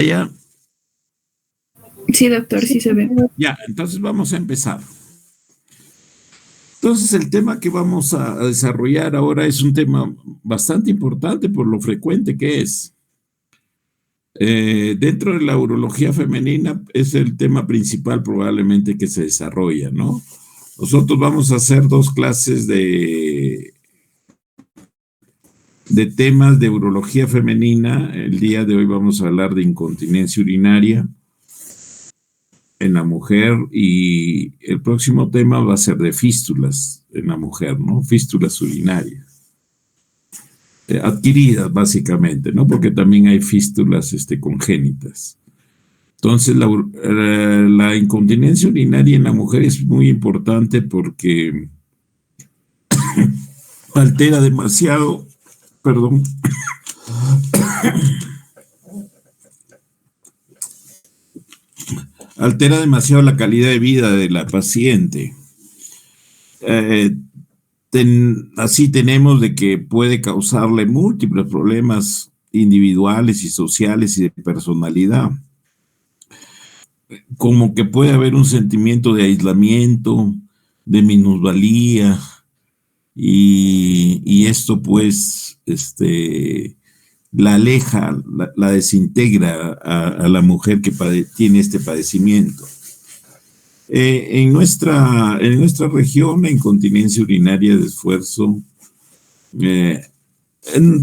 Ya, Sí, doctor, sí se ve. ya, entonces vamos a empezar. Entonces el tema que vamos a desarrollar ahora es un tema bastante importante por lo frecuente que es. Dentro de la urología femenina es el tema principal probablemente que se desarrolla, ¿no? Nosotros vamos a hacer dos clases de temas de urología femenina. El día de hoy vamos a hablar de incontinencia urinaria en la mujer y el próximo tema va a ser de fístulas en la mujer, ¿no? Fístulas urinarias. Adquiridas básicamente, ¿no? Porque también hay fístulas congénitas. Entonces, la incontinencia urinaria en la mujer es muy importante porque altera demasiado, perdón, altera demasiado la calidad de vida de la paciente. Eh, Así tenemos de que puede causarle múltiples problemas individuales y sociales y de personalidad, como que puede haber un sentimiento de aislamiento, de minusvalía, y esto pues la aleja, la desintegra a la mujer que tiene este padecimiento. En nuestra región, la incontinencia urinaria de esfuerzo, de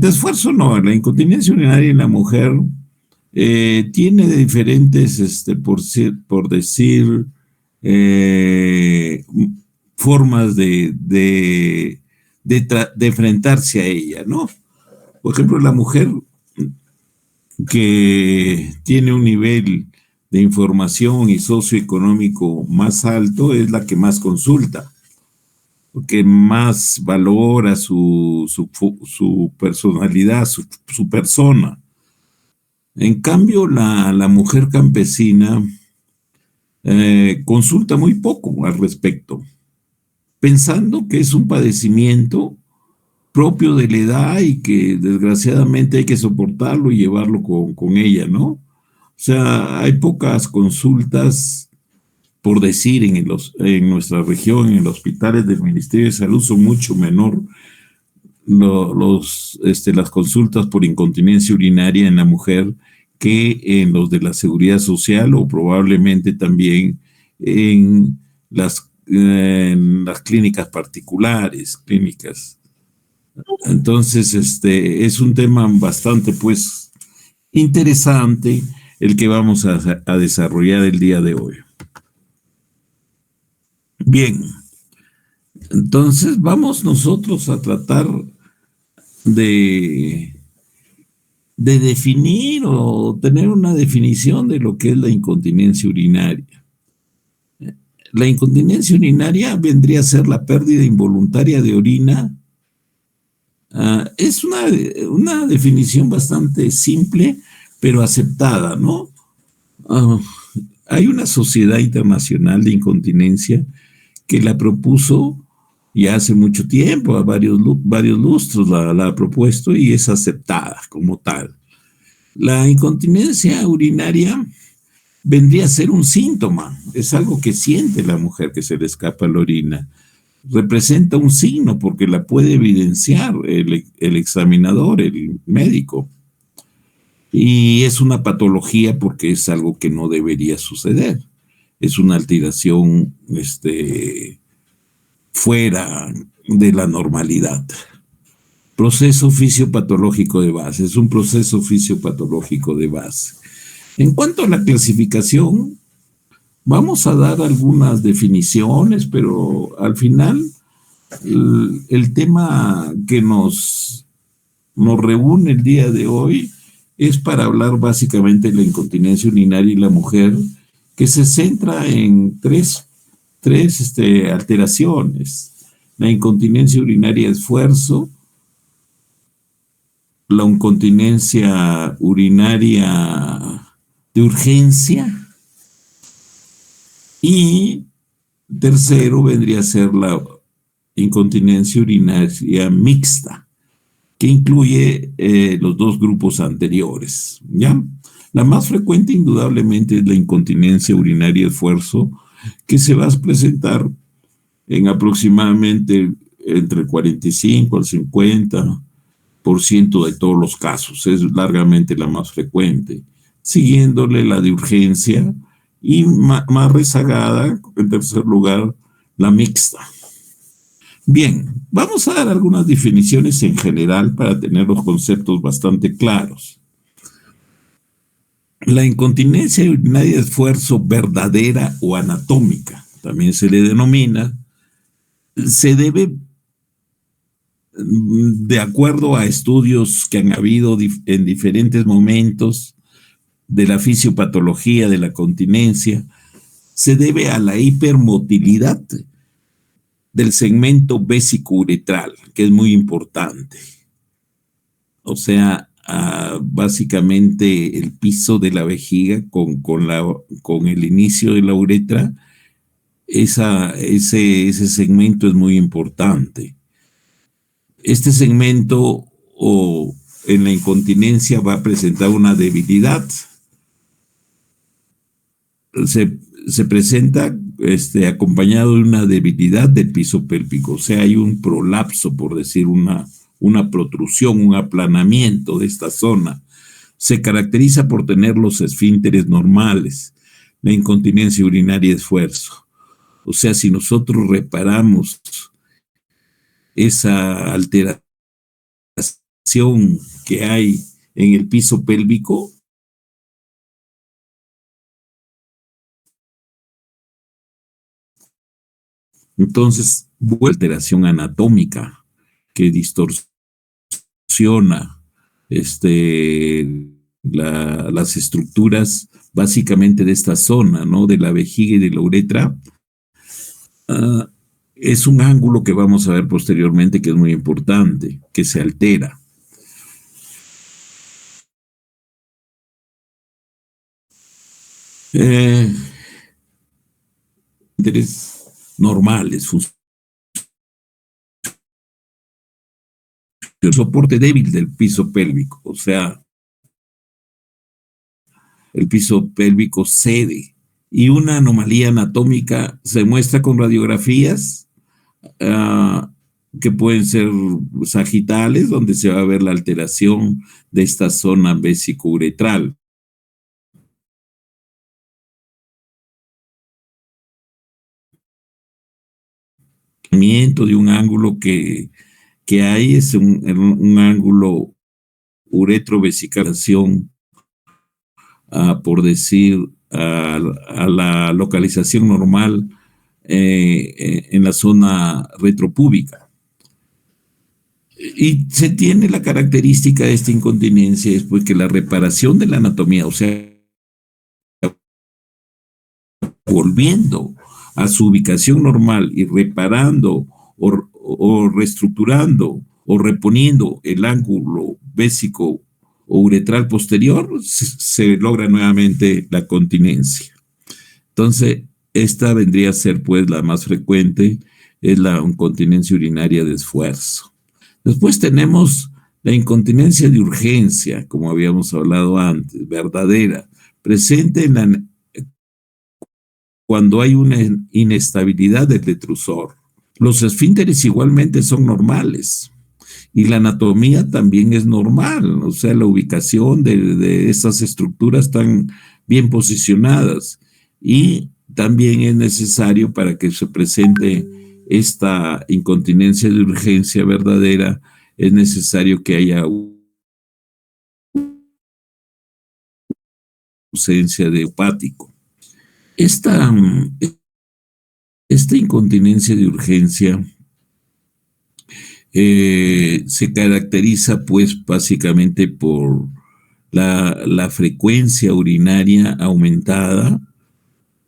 esfuerzo no, la incontinencia urinaria en la mujer tiene diferentes, por decir, formas de enfrentarse a ella, ¿no? Por ejemplo, la mujer que tiene un nivel de información y socioeconómico más alto es la que más consulta, porque más valora su personalidad, su persona. En cambio, la mujer campesina consulta muy poco al respecto, pensando que es un padecimiento propio de la edad y que desgraciadamente hay que soportarlo y llevarlo con ella, ¿no? O sea, hay pocas consultas, por decir, en nuestra región, en los hospitales del Ministerio de Salud son mucho menor las consultas por incontinencia urinaria en la mujer que en los de la seguridad social o probablemente también en las clínicas particulares, clínicas. Entonces, es un tema bastante, pues, interesante el que vamos a desarrollar el día de hoy. Bien, entonces vamos nosotros a tratar de, de definir o tener una definición de lo que es la incontinencia urinaria. La incontinencia urinaria vendría a ser la pérdida involuntaria de orina. Es una definición bastante simple, pero aceptada, ¿no? Hay una sociedad internacional de incontinencia que la propuso ya hace mucho tiempo, a varios lustros la ha propuesto y es aceptada como tal. La incontinencia urinaria vendría a ser un síntoma, es algo que siente la mujer que se le escapa la orina. Representa un signo porque la puede evidenciar el examinador, el médico. Y es una patología porque es algo que no debería suceder. Es una alteración fuera de la normalidad. Proceso fisiopatológico de base, es un proceso fisiopatológico de base. En cuanto a la clasificación, vamos a dar algunas definiciones, pero al final el tema que nos reúne el día de hoy es para hablar básicamente de la incontinencia urinaria y la mujer, que se centra en tres alteraciones: la incontinencia urinaria de esfuerzo, la incontinencia urinaria de urgencia y tercero vendría a ser la incontinencia urinaria mixta, que incluye los dos grupos anteriores, ¿ya? La más frecuente indudablemente es la incontinencia urinaria de esfuerzo, que se va a presentar en aproximadamente entre el 45 al 50% de todos los casos. Es largamente la más frecuente, siguiéndole la de urgencia y más rezagada, en tercer lugar, la mixta. Bien, vamos a dar algunas definiciones en general para tener los conceptos bastante claros. La incontinencia urinaria de esfuerzo verdadera o anatómica, también se le denomina, se debe, de acuerdo a estudios que han habido en diferentes momentos de la fisiopatología de la continencia, se debe a la hipermotilidad del segmento vesicouretral, que es muy importante. O sea, básicamente el piso de la vejiga con el inicio de la uretra, ese segmento es muy importante. Este segmento en la incontinencia va a presentar una debilidad. Se presenta acompañado de una debilidad del piso pélvico, o sea, hay un prolapso, por decir una protrusión, un aplanamiento de esta zona. Se caracteriza por tener los esfínteres normales, la incontinencia urinaria de esfuerzo. O sea, si nosotros reparamos esa alteración que hay en el piso pélvico, entonces, alteración anatómica que distorsiona las estructuras básicamente de esta zona, ¿no? De la vejiga y de la uretra. Es un ángulo que vamos a ver posteriormente que es muy importante, que se altera. Normales, el soporte débil del piso pélvico, o sea, el piso pélvico cede y una anomalía anatómica se muestra con radiografías que pueden ser sagitales, donde se va a ver la alteración de esta zona vesicouretral. De un ángulo que hay es un ángulo uretrovesicalación, por decir, a la localización normal en la zona retropúbica. Y se tiene la característica de esta incontinencia es pues que la reparación de la anatomía, o sea, volviendo a su ubicación normal y reparando o reestructurando o reponiendo el ángulo vésico o uretral posterior, se logra nuevamente la continencia. Entonces, esta vendría a ser pues la más frecuente, es la incontinencia urinaria de esfuerzo. Después tenemos la incontinencia de urgencia, como habíamos hablado antes, verdadera, presente cuando hay una inestabilidad del detrusor. Los esfínteres igualmente son normales y la anatomía también es normal, o sea, la ubicación de esas estructuras están bien posicionadas y también es necesario para que se presente esta incontinencia de urgencia verdadera, es necesario que haya ausencia de hepático. Esta incontinencia de urgencia se caracteriza pues básicamente por la frecuencia urinaria aumentada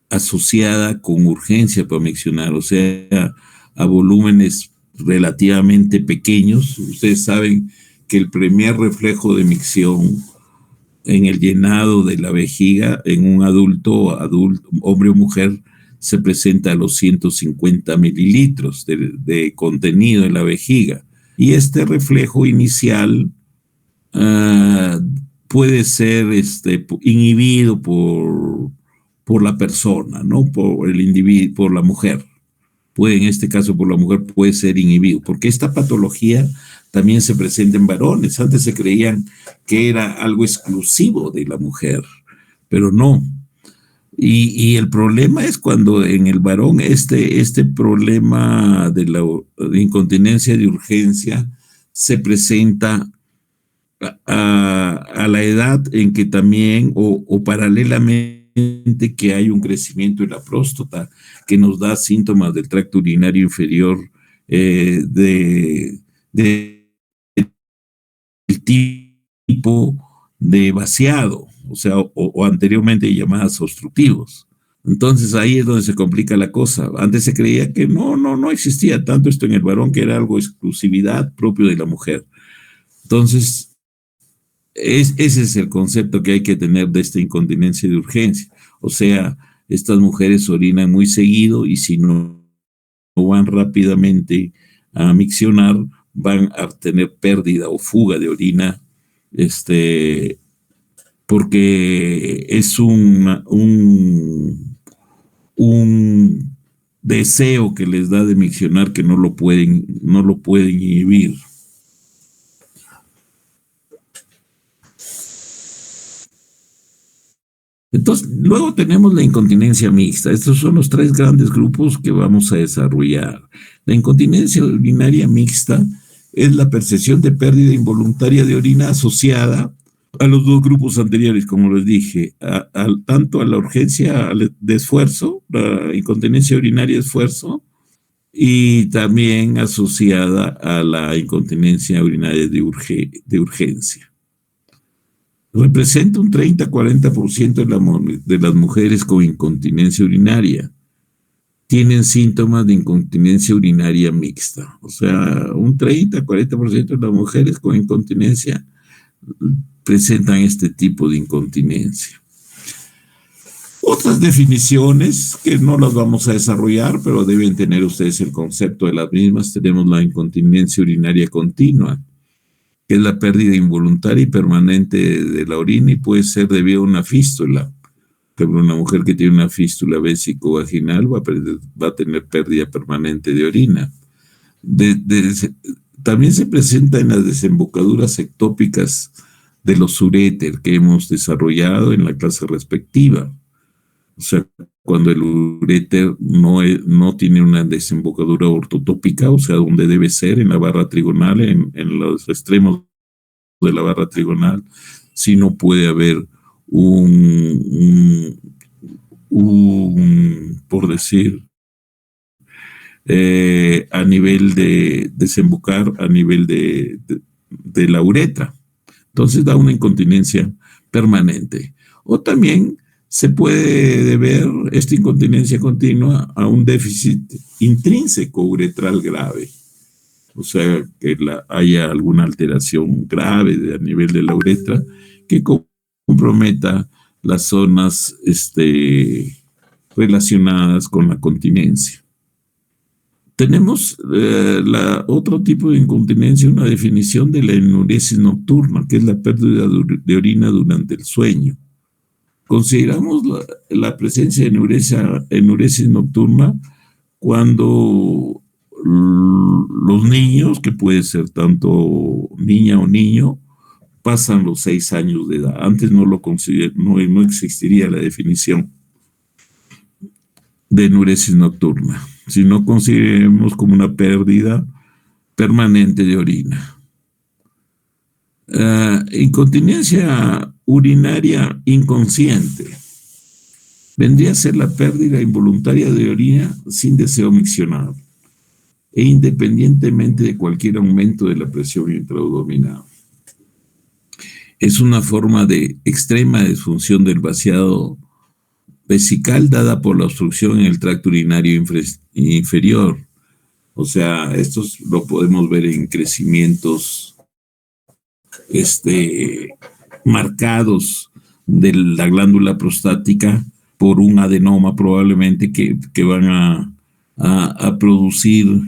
asociada con urgencia para miccionar, o sea, a volúmenes relativamente pequeños. Ustedes saben que el primer reflejo de micción en el llenado de la vejiga en un adulto, hombre o mujer, se presenta a los 150 mililitros de contenido en la vejiga. Y este reflejo inicial puede ser inhibido por la persona, ¿no? Por el individuo, por la mujer. Puede, en este caso, por la mujer puede ser inhibido, porque esta patología también se presenta en varones. Antes se creían que era algo exclusivo de la mujer, pero no. Y el problema es cuando en el varón este problema de la incontinencia de urgencia se presenta a la edad en que también, o paralelamente, que hay un crecimiento de la próstata que nos da síntomas del tracto urinario inferior, del tipo de vaciado, o sea, o anteriormente llamadas obstructivos. Entonces ahí es donde se complica la cosa. Antes se creía que no existía tanto esto en el varón, que era algo exclusividad propio de la mujer. Entonces, ese es el concepto que hay que tener de esta incontinencia de urgencia. O sea, estas mujeres orinan muy seguido y si no van rápidamente a miccionar, van a tener pérdida o fuga de orina, porque es un deseo que les da de miccionar que no lo pueden inhibir. Entonces, luego tenemos la incontinencia mixta. Estos son los 3 grandes grupos que vamos a desarrollar. La incontinencia urinaria mixta es la percepción de pérdida involuntaria de orina asociada a los 2 grupos anteriores, como les dije, tanto a la urgencia de esfuerzo, la incontinencia urinaria de esfuerzo, y también asociada a la incontinencia urinaria de urgencia. Representa un 30-40% de las mujeres con incontinencia urinaria. Tienen síntomas de incontinencia urinaria mixta. O sea, un 30-40% de las mujeres con incontinencia presentan este tipo de incontinencia. Otras definiciones que no las vamos a desarrollar, pero deben tener ustedes el concepto de las mismas. Tenemos la incontinencia urinaria continua, que es la pérdida involuntaria y permanente de la orina y puede ser debido a una fístula. Por ejemplo, una mujer que tiene una fístula vésico-vaginal va a tener pérdida permanente de orina. También se presenta en las desembocaduras ectópicas de los uréter que hemos desarrollado en la clase respectiva. O sea, cuando el uréter no tiene una desembocadura ortotópica, o sea, donde debe ser, en la barra trigonal, en los extremos de la barra trigonal, si no puede haber por decir, a nivel de desembocar, a nivel de la uretra. Entonces da una incontinencia permanente. O también se puede deber esta incontinencia continua a un déficit intrínseco uretral grave. O sea, que haya alguna alteración grave a nivel de la uretra que comprometa las zonas relacionadas con la continencia. Tenemos otro tipo de incontinencia, una definición de la enuresis nocturna, que es la pérdida de orina durante el sueño. Consideramos la presencia de enuresis nocturna cuando los niños, que puede ser tanto niña o niño, pasan los 6 años de edad. Antes no existiría la definición de enuresis nocturna, sino consideremos como una pérdida permanente de orina. Incontinencia urinaria inconsciente vendría a ser la pérdida involuntaria de orina sin deseo miccionado e independientemente de cualquier aumento de la presión intraabdominal. Es una forma de extrema disfunción del vaciado vesical dada por la obstrucción en el tracto urinario inferior. O sea, esto lo podemos ver en crecimientos marcados de la glándula prostática por un adenoma probablemente que van a producir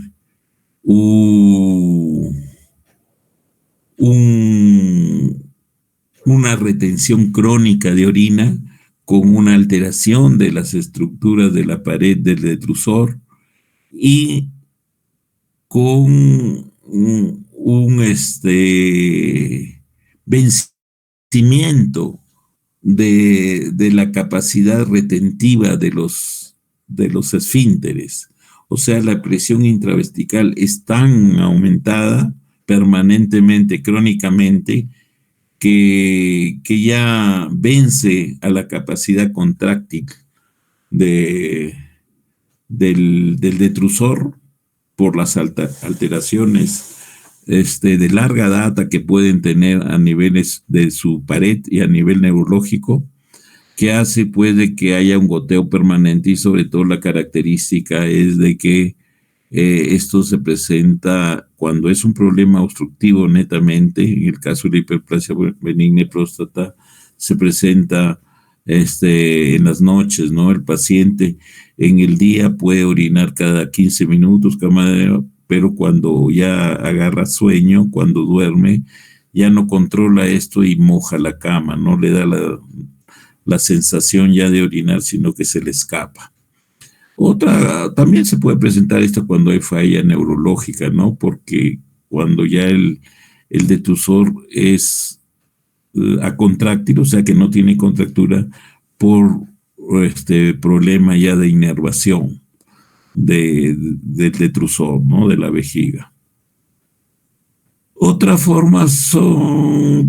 una retención crónica de orina con una alteración de las estructuras de la pared del detrusor y con un vencimiento de la capacidad retentiva de los esfínteres. O sea, la presión intravesical es tan aumentada permanentemente, crónicamente, que ya vence a la capacidad contráctil de, del detrusor por las alteraciones de larga data que pueden tener a niveles de su pared y a nivel neurológico, que hace pues de que haya un goteo permanente, y sobre todo la característica es de que esto se presenta cuando es un problema obstructivo netamente. En el caso de la hiperplasia benigna de próstata se presenta en las noches, ¿no? El paciente en el día puede orinar cada 15 minutos, pero cuando ya agarra sueño, cuando duerme, ya no controla esto y moja la cama, no le da la sensación ya de orinar, sino que se le escapa. También se puede presentar esto cuando hay falla neurológica, ¿no? Porque cuando ya el detrusor es acontráctil, o sea que no tiene contractura por problema ya de inervación del detrusor, ¿no? De la vejiga. Otras formas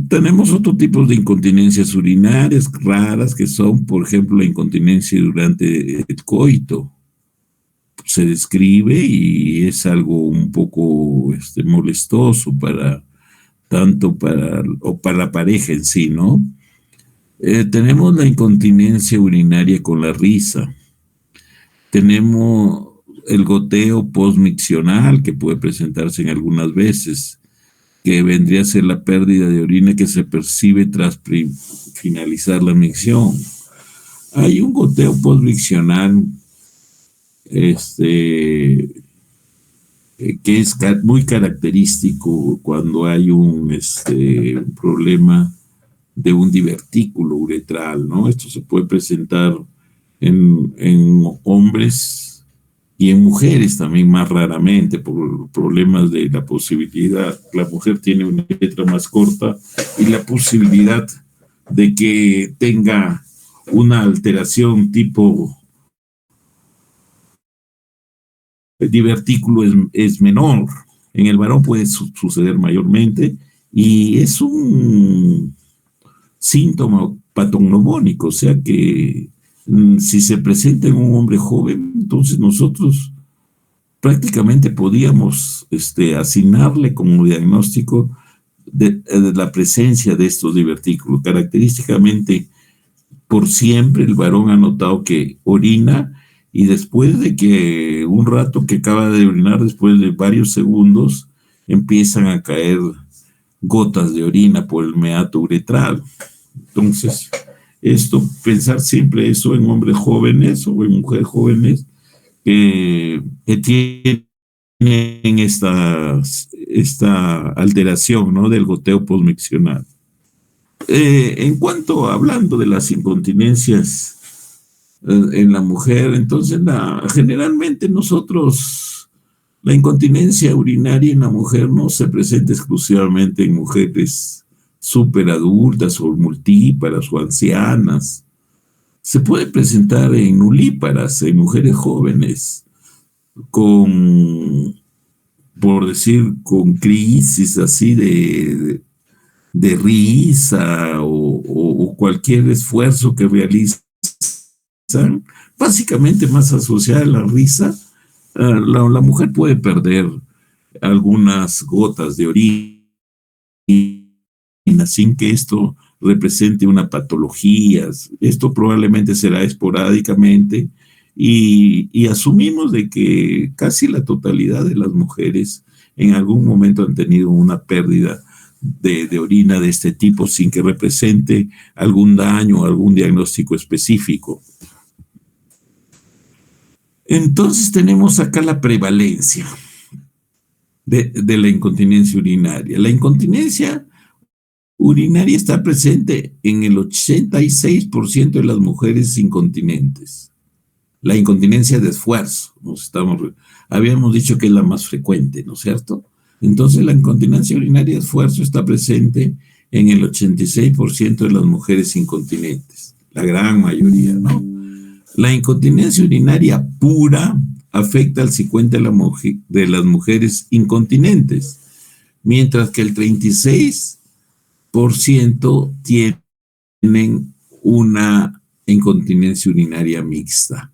tenemos otro tipo de incontinencias urinarias raras, que son, por ejemplo, la incontinencia durante el coito. Se describe y es algo un poco molestoso tanto para la pareja en sí, ¿no? Tenemos la incontinencia urinaria con la risa. Tenemos el goteo postmiccional, que puede presentarse en algunas veces, que vendría a ser la pérdida de orina que se percibe tras finalizar la micción. Hay un goteo postmiccional que es muy característico cuando hay un problema de un divertículo uretral, ¿no? Esto se puede presentar en hombres y en mujeres también más raramente por problemas de la posibilidad. La mujer tiene una uretra más corta y la posibilidad de que tenga una alteración tipo divertículo es menor. En el varón puede suceder mayormente y es un síntoma patognomónico, o sea que si se presenta en un hombre joven, entonces nosotros prácticamente podíamos asignarle como diagnóstico de la presencia de estos divertículos. Característicamente, por siempre el varón ha notado que orina y después de que un rato que acaba de orinar, después de varios segundos, empiezan a caer gotas de orina por el meato uretral. Entonces, pensar siempre eso en hombres jóvenes o en mujeres jóvenes que tienen esta alteración, ¿no? Del goteo postmiccional. Hablando de las incontinencias en la mujer, entonces generalmente la incontinencia urinaria en la mujer no se presenta exclusivamente en mujeres superadultas o multíparas o ancianas. Se puede presentar en nulíparas, en mujeres jóvenes, por decir, con crisis así de risa o cualquier esfuerzo que realizan, básicamente más asociada a la risa. La mujer puede perder algunas gotas de orina sin que esto represente una patología. Esto probablemente será esporádicamente y asumimos de que casi la totalidad de las mujeres en algún momento han tenido una pérdida de orina de este tipo sin que represente algún daño o algún diagnóstico específico. Entonces tenemos acá la prevalencia de la incontinencia urinaria. La incontinencia urinaria está presente en el 86% de las mujeres incontinentes. La incontinencia de esfuerzo, habíamos dicho que es la más frecuente, ¿no es cierto? Entonces la incontinencia urinaria de esfuerzo está presente en el 86% de las mujeres incontinentes, la gran mayoría, ¿no? La incontinencia urinaria pura afecta al 50% de las mujeres incontinentes, mientras que el 36% tienen una incontinencia urinaria mixta.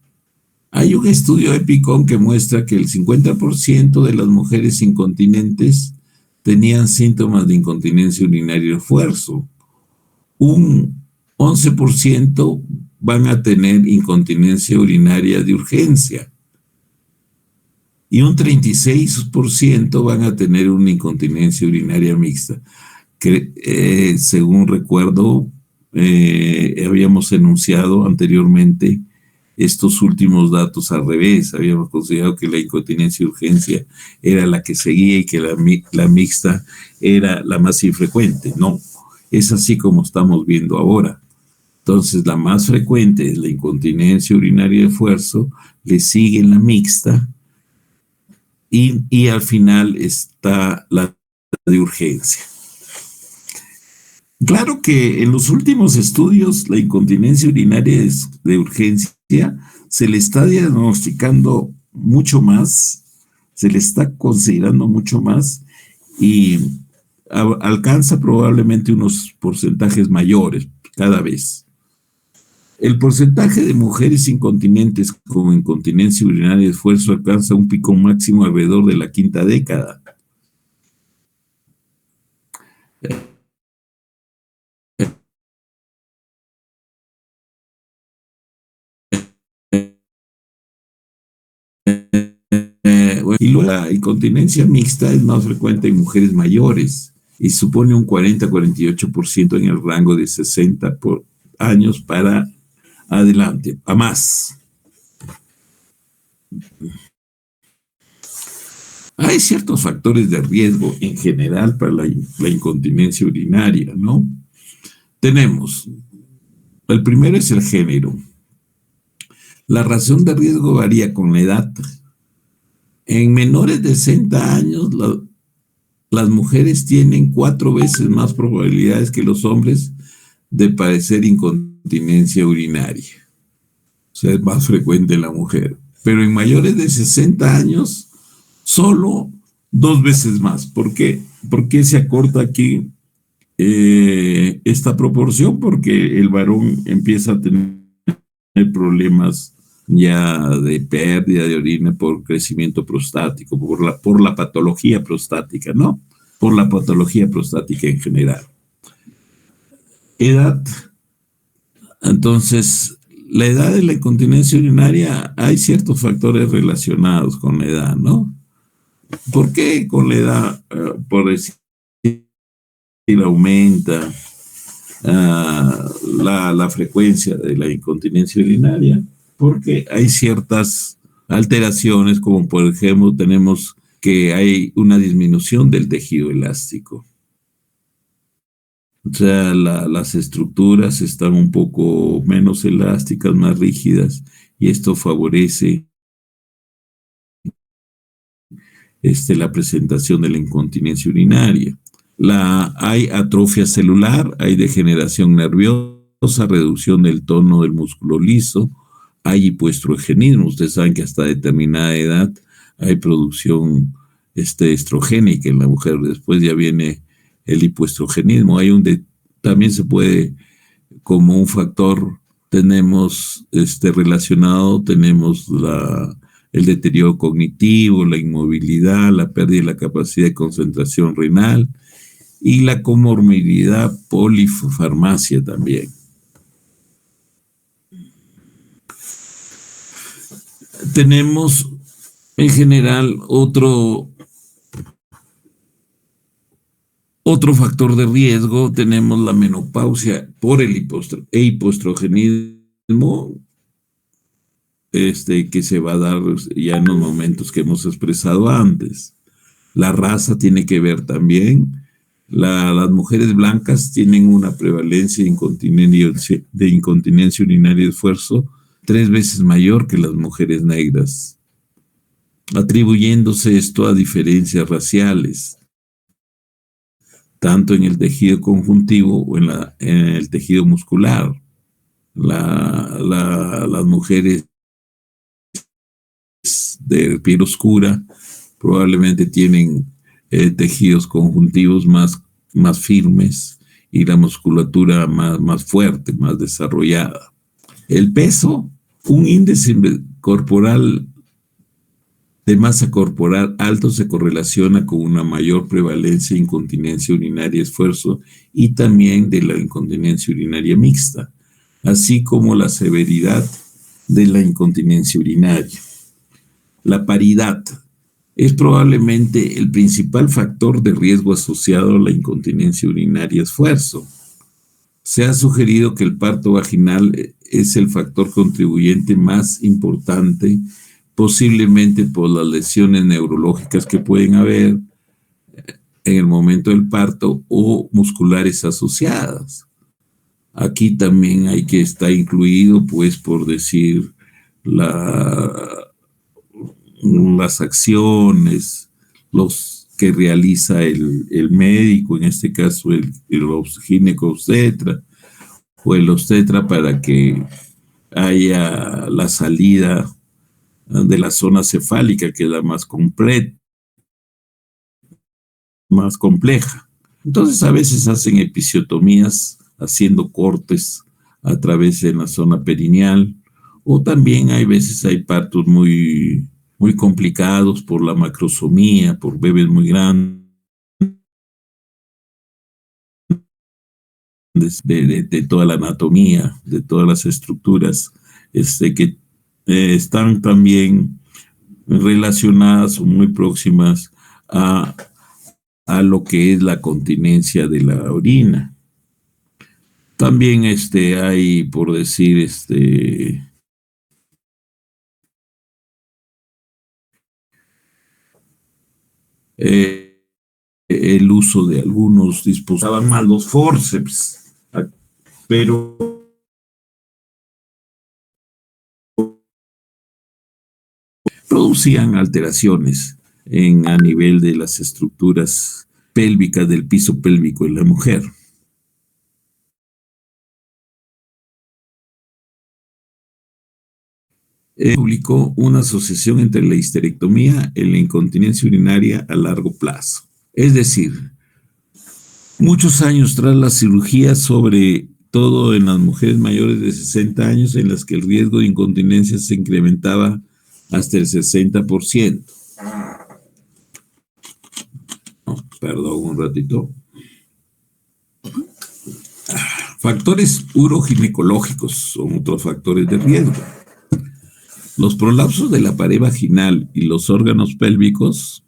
Hay un estudio EPICOM que muestra que el 50% de las mujeres incontinentes tenían síntomas de incontinencia urinaria de esfuerzo. Un 11% van a tener incontinencia urinaria de urgencia. Y un 36% van a tener una incontinencia urinaria mixta. Que, según recuerdo, habíamos enunciado anteriormente estos últimos datos al revés. Habíamos considerado que la incontinencia de urgencia era la que seguía y que la mixta era la más infrecuente. No, es así como estamos viendo ahora. Entonces, la más frecuente es la incontinencia urinaria de esfuerzo, le sigue la mixta y al final está la de urgencia. Claro que en los últimos estudios la incontinencia urinaria de urgencia se le está diagnosticando mucho más, se le está considerando mucho más y alcanza probablemente unos porcentajes mayores cada vez. El porcentaje de mujeres incontinentes con incontinencia urinaria de esfuerzo alcanza un pico máximo alrededor de la quinta década. Y luego la incontinencia mixta es más frecuente en mujeres mayores y supone un 40-48% en el rango de 60 años para adelante, a más. Hay ciertos factores de riesgo en general para la incontinencia urinaria, ¿no? Tenemos, el primero es el género. La razón de riesgo varía con la edad. En menores de 60 años, las mujeres tienen 4 veces más probabilidades que los hombres de padecer incontinencia urinaria. O sea, es más frecuente en la mujer. Pero en mayores de 60 años, solo 2 veces más. ¿Por qué? ¿Por qué se acorta aquí esta proporción? Porque el varón empieza a tener problemas ya de pérdida de orina por crecimiento prostático, por la patología prostática, ¿no? Por la patología prostática en general. Edad. Entonces, la edad de la incontinencia urinaria, hay ciertos factores relacionados con la edad, ¿no? ¿Por qué con la edad, por decir, aumenta la frecuencia de la incontinencia urinaria? Porque hay ciertas alteraciones, como por ejemplo tenemos que hay una disminución del tejido elástico. O sea, las estructuras están un poco menos elásticas, más rígidas, y esto favorece la presentación de la incontinencia urinaria. Hay atrofia celular, hay degeneración nerviosa, reducción del tono del músculo liso, hay hipoestrogenismo. Ustedes saben que hasta determinada edad hay producción estrogénica en la mujer. Después ya viene el hipoestrogenismo. También se puede, como un factor, tenemos relacionado, tenemos el deterioro cognitivo, la inmovilidad, la pérdida de la capacidad de concentración renal y la comorbilidad polifarmacia también. Tenemos en general otro factor de riesgo, tenemos la menopausia por el hipoestrogenismo, que se va a dar ya en los momentos que hemos expresado antes. La raza tiene que ver también, Las mujeres blancas tienen una prevalencia de incontinencia urinaria de esfuerzo 3 veces mayor que las mujeres negras, atribuyéndose esto a diferencias raciales, tanto en el tejido conjuntivo o en el tejido muscular. Las mujeres de piel oscura probablemente tienen tejidos conjuntivos más firmes y la musculatura más fuerte, más desarrollada. El peso, un índice corporal de masa corporal alto se correlaciona con una mayor prevalencia de incontinencia urinaria esfuerzo y también de la incontinencia urinaria mixta, así como la severidad de la incontinencia urinaria. La paridad es probablemente el principal factor de riesgo asociado a la incontinencia urinaria esfuerzo. Se ha sugerido que el parto vaginal es el factor contribuyente más importante, posiblemente por las lesiones neurológicas que pueden haber en el momento del parto o musculares asociadas. Aquí también hay que estar incluido, pues, por decir, las acciones, los que realiza el médico, en este caso el ginecobstetra o el obstetra, para que haya la salida de la zona cefálica, que es la más compleja. Entonces a veces hacen episiotomías haciendo cortes a través de la zona perineal, o también hay partos muy complicados por la macrosomía, por bebés muy grandes, de toda la anatomía, de todas las estructuras que están también relacionadas o muy próximas a lo que es la continencia de la orina. También hay, por decir, el uso de algunos dispositivos. Usaban mal los forceps, pero producían alteraciones a nivel de las estructuras pélvicas del piso pélvico en la mujer. Publicó una asociación entre la histerectomía y la incontinencia urinaria a largo plazo. Es decir, muchos años tras la cirugía, sobre todo en las mujeres mayores de 60 años, en las que el riesgo de incontinencia se incrementaba hasta el 60%. Perdón, un ratito. Factores uroginecológicos son otros factores de riesgo. Los prolapsos de la pared vaginal y los órganos pélvicos,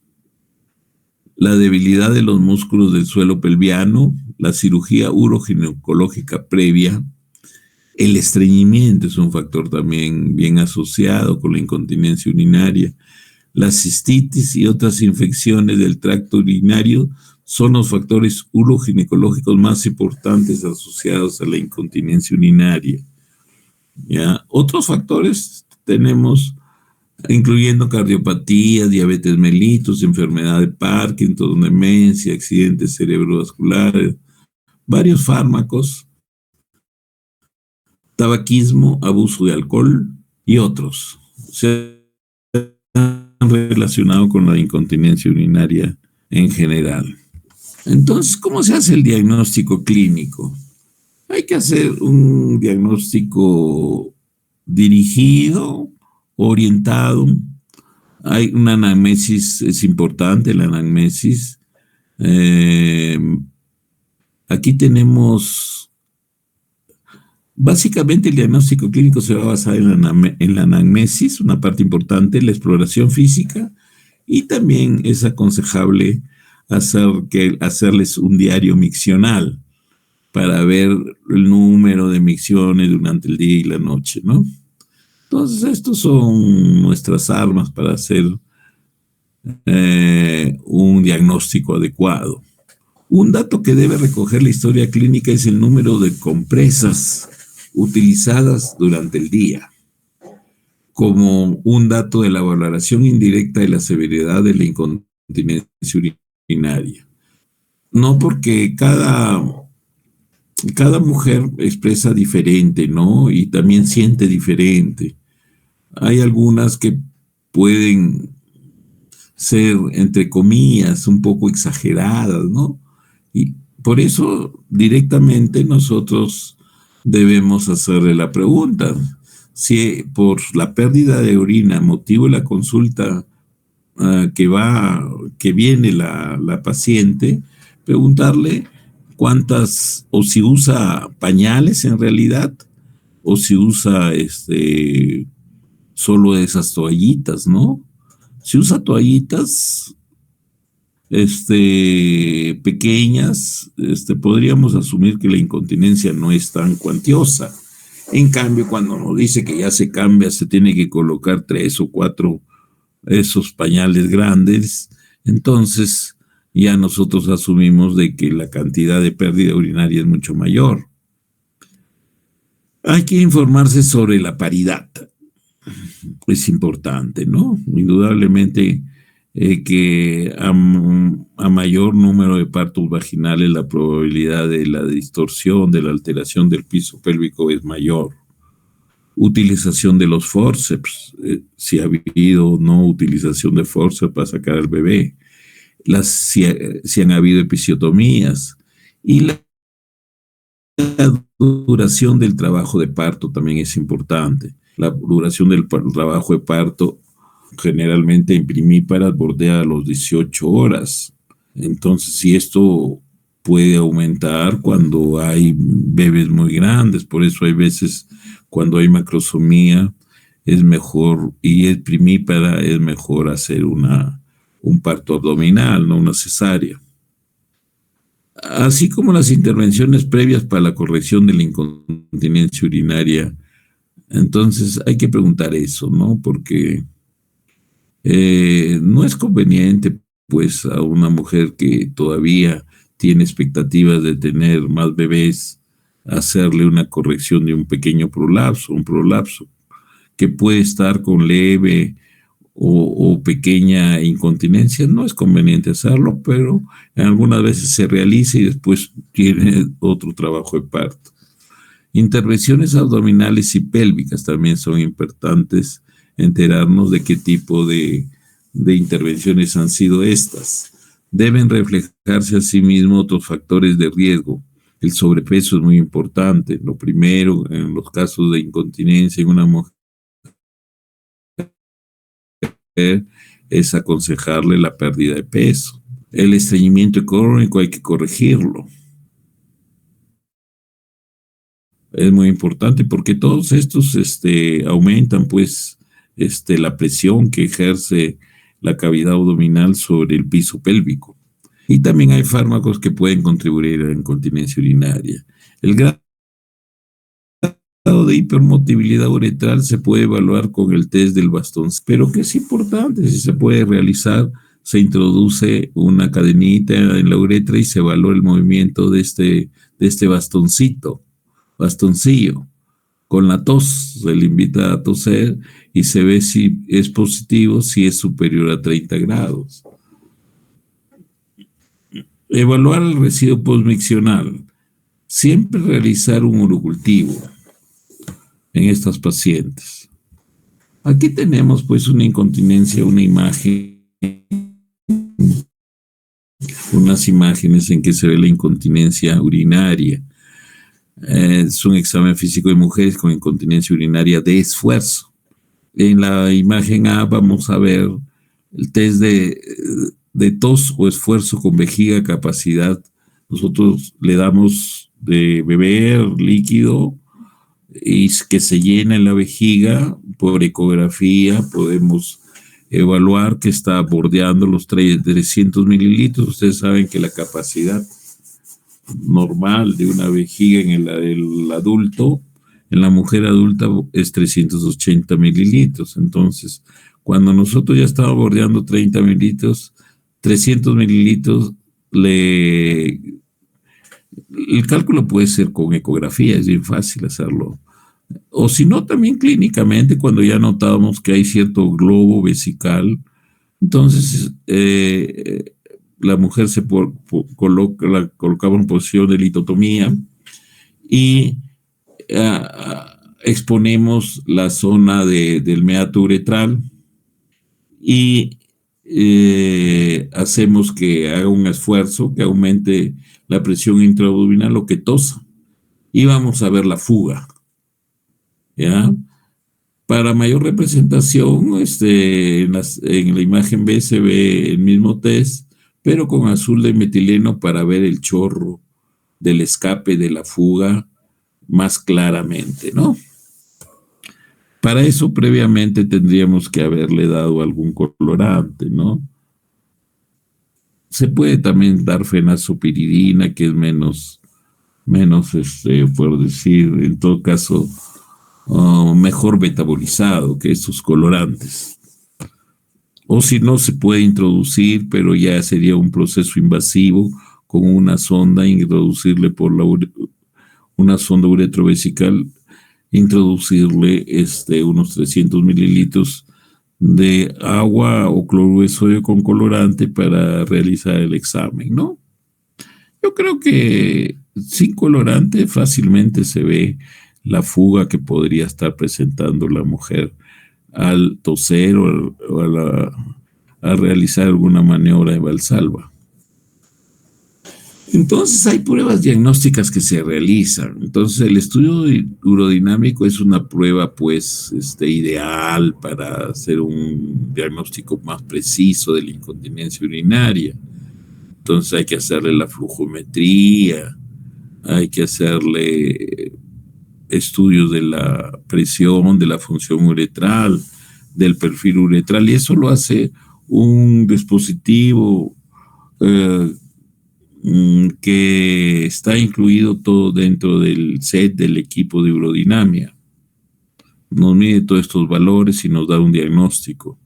la debilidad de los músculos del suelo pelviano, la cirugía uroginecológica previa, el estreñimiento es un factor también bien asociado con la incontinencia urinaria, la cistitis y otras infecciones del tracto urinario son los factores uroginecológicos más importantes asociados a la incontinencia urinaria. ¿Ya? Otros factores tenemos, incluyendo cardiopatía, diabetes mellitus, enfermedad de Parkinson, demencia, accidentes cerebrovasculares, varios fármacos, tabaquismo, abuso de alcohol y otros se han relacionado con la incontinencia urinaria en general. Entonces, ¿cómo se hace el diagnóstico clínico? Hay que hacer un diagnóstico dirigido, orientado. Hay una anamnesis, es importante la anamnesis. Aquí tenemos, básicamente el diagnóstico clínico se va a basar en la anamnesis, una parte importante, la exploración física, y también es aconsejable hacerles un diario miccional para ver el número de micciones durante el día y la noche, ¿no? Entonces, estos son nuestras armas para hacer un diagnóstico adecuado. Un dato que debe recoger la historia clínica es el número de compresas utilizadas durante el día, como un dato de la valoración indirecta de la severidad de la incontinencia urinaria. No, porque cada mujer expresa diferente, ¿no? Y también siente diferente. Hay algunas que pueden ser, entre comillas, un poco exageradas, ¿no? Y por eso directamente nosotros debemos hacerle la pregunta. Si por la pérdida de orina motivo la consulta que viene la paciente, preguntarle cuántas, o si usa pañales en realidad, o si usa solo esas toallitas, ¿no? Si usa toallitas pequeñas, podríamos asumir que la incontinencia no es tan cuantiosa. En cambio, cuando nos dice que ya se cambia, se tiene que colocar 3 o 4 esos pañales grandes, entonces ya nosotros asumimos de que la cantidad de pérdida urinaria es mucho mayor. Hay que informarse sobre la paridad. Es importante, ¿no? Indudablemente que a mayor número de partos vaginales la probabilidad de la distorsión, de la alteración del piso pélvico es mayor. Utilización de los forceps, si ha habido o no utilización de forceps para sacar al bebé, si han habido episiotomías, y la duración del trabajo de parto también es importante. La duración del trabajo de parto generalmente en primíparas bordea los 18 horas. Entonces, si esto puede aumentar cuando hay bebés muy grandes, por eso hay veces cuando hay macrosomía es mejor, y es primípara, es mejor hacer un parto abdominal, no una cesárea. Así como las intervenciones previas para la corrección de la incontinencia urinaria. Entonces hay que preguntar eso, ¿no? Porque no es conveniente, pues, a una mujer que todavía tiene expectativas de tener más bebés, hacerle una corrección de un pequeño prolapso, un prolapso que puede estar con leve o pequeña incontinencia. No es conveniente hacerlo, pero algunas veces se realiza y después tiene otro trabajo de parto. Intervenciones abdominales y pélvicas también son importantes, enterarnos de qué tipo de intervenciones han sido estas. Deben reflejarse asimismo otros factores de riesgo. El sobrepeso es muy importante. Lo primero, en los casos de incontinencia en una mujer, es aconsejarle la pérdida de peso. El estreñimiento crónico hay que corregirlo. Es muy importante porque todos estos aumentan pues la presión que ejerce la cavidad abdominal sobre el piso pélvico. Y también hay fármacos que pueden contribuir a la incontinencia urinaria. El grado de hipermotilidad uretral se puede evaluar con el test del bastón, pero que es importante, si se puede realizar, se introduce una cadenita en la uretra y se evalúa el movimiento de este bastoncillo. Con la tos se le invita a toser y se ve si es positivo, si es superior a 30 grados. Evaluar el residuo postmiccional. Siempre realizar un urocultivo en estas pacientes. Aquí tenemos pues una incontinencia, una imagen, unas imágenes en que se ve la incontinencia urinaria. Es un examen físico de mujeres con incontinencia urinaria de esfuerzo. En la imagen A vamos a ver el test de tos o esfuerzo con vejiga capacidad. Nosotros le damos de beber líquido y que se llena en la vejiga. Por ecografía podemos evaluar que está bordeando los 300 mililitros. Ustedes saben que la capacidad normal de una vejiga en el adulto, en la mujer adulta es 380 mililitros. Entonces, cuando nosotros ya estamos bordeando 30 mililitros, 300 mililitros, le, el cálculo puede ser con ecografía, es bien fácil hacerlo. O si no, también clínicamente, cuando ya notamos que hay cierto globo vesical, entonces la mujer la colocaba en posición de litotomía y exponemos la zona del meato uretral y hacemos que haga un esfuerzo, que aumente la presión intraabdominal o que tosa. Y vamos a ver la fuga, ¿ya? Para mayor representación, en la imagen B se ve el mismo test, pero con azul de metileno para ver el chorro del escape de la fuga más claramente, ¿no? Para eso previamente tendríamos que haberle dado algún colorante, ¿no? Se puede también dar fenazopiridina, que es menos, por decir, en todo caso, mejor metabolizado que estos colorantes. O si no, se puede introducir, pero ya sería un proceso invasivo con una sonda, introducirle por una sonda uretrovesical, introducirle unos 300 mililitros de agua o cloruro de sodio con colorante para realizar el examen, ¿no? Yo creo que sin colorante fácilmente se ve la fuga que podría estar presentando la mujer al toser o a realizar alguna maniobra de Valsalva. Entonces hay pruebas diagnósticas que se realizan. Entonces el estudio urodinámico es una prueba pues ideal para hacer un diagnóstico más preciso de la incontinencia urinaria. Entonces hay que hacerle la flujometría, hay que hacerle estudios de la presión, de la función uretral, del perfil uretral, y eso lo hace un dispositivo que está incluido todo dentro del set del equipo de urodinamia. Nos mide todos estos valores y nos da un diagnóstico.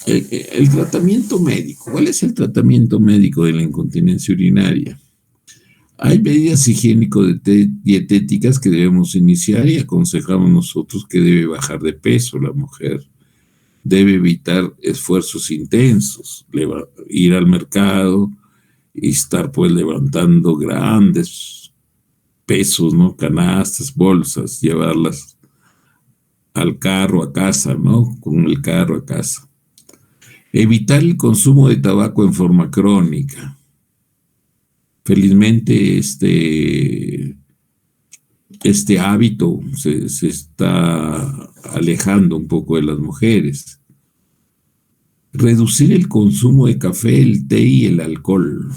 El tratamiento médico. ¿Cuál es el tratamiento médico de la incontinencia urinaria? Hay medidas higiénico-dietéticas que debemos iniciar y aconsejamos nosotros que debe bajar de peso la mujer. Debe evitar esfuerzos intensos, ir al mercado y estar pues levantando grandes pesos, ¿no? Canastas, bolsas, llevarlas al carro a casa, ¿no? Con el carro a casa. Evitar el consumo de tabaco en forma crónica. Felizmente este hábito se está alejando un poco de las mujeres. Reducir el consumo de café, el té y el alcohol.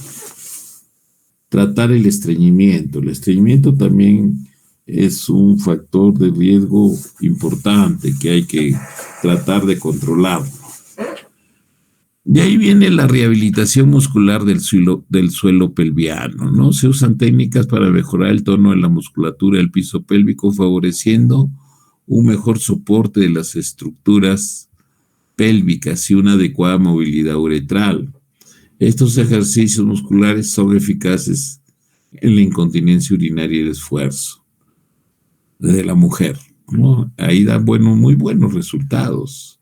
Tratar el estreñimiento. El estreñimiento también es un factor de riesgo importante que hay que tratar de controlarlo. De ahí viene la rehabilitación muscular del suelo pelviano, ¿no? Se usan técnicas para mejorar el tono de la musculatura del piso pélvico, favoreciendo un mejor soporte de las estructuras pélvicas y una adecuada movilidad uretral. Estos ejercicios musculares son eficaces en la incontinencia urinaria y el esfuerzo de la mujer, ¿no? Ahí da muy buenos resultados.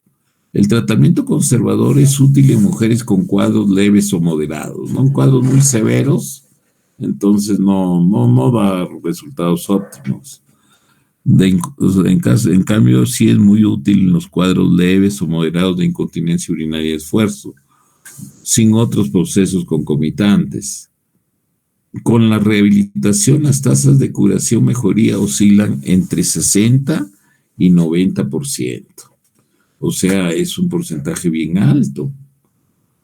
El tratamiento conservador es útil en mujeres con cuadros leves o moderados, ¿no? En cuadros muy severos, entonces no da resultados óptimos. En cambio, sí es muy útil en los cuadros leves o moderados de incontinencia urinaria y esfuerzo, sin otros procesos concomitantes. Con la rehabilitación, las tasas de curación mejoría oscilan entre 60 y 90%. O sea, es un porcentaje bien alto.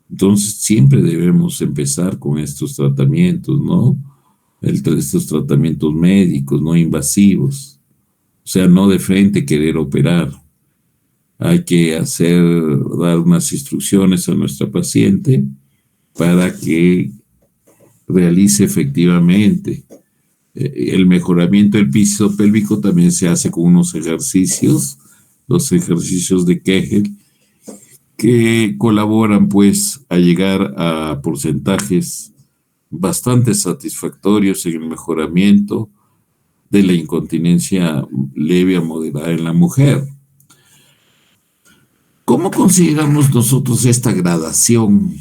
Entonces, siempre debemos empezar con estos tratamientos, ¿no? Estos tratamientos médicos, no invasivos. O sea, no de frente querer operar. Hay que dar unas instrucciones a nuestra paciente para que realice efectivamente. El mejoramiento del piso pélvico también se hace con unos ejercicios, los ejercicios de Kegel, que colaboran pues a llegar a porcentajes bastante satisfactorios en el mejoramiento de la incontinencia leve a moderada en la mujer. ¿Cómo consideramos nosotros esta gradación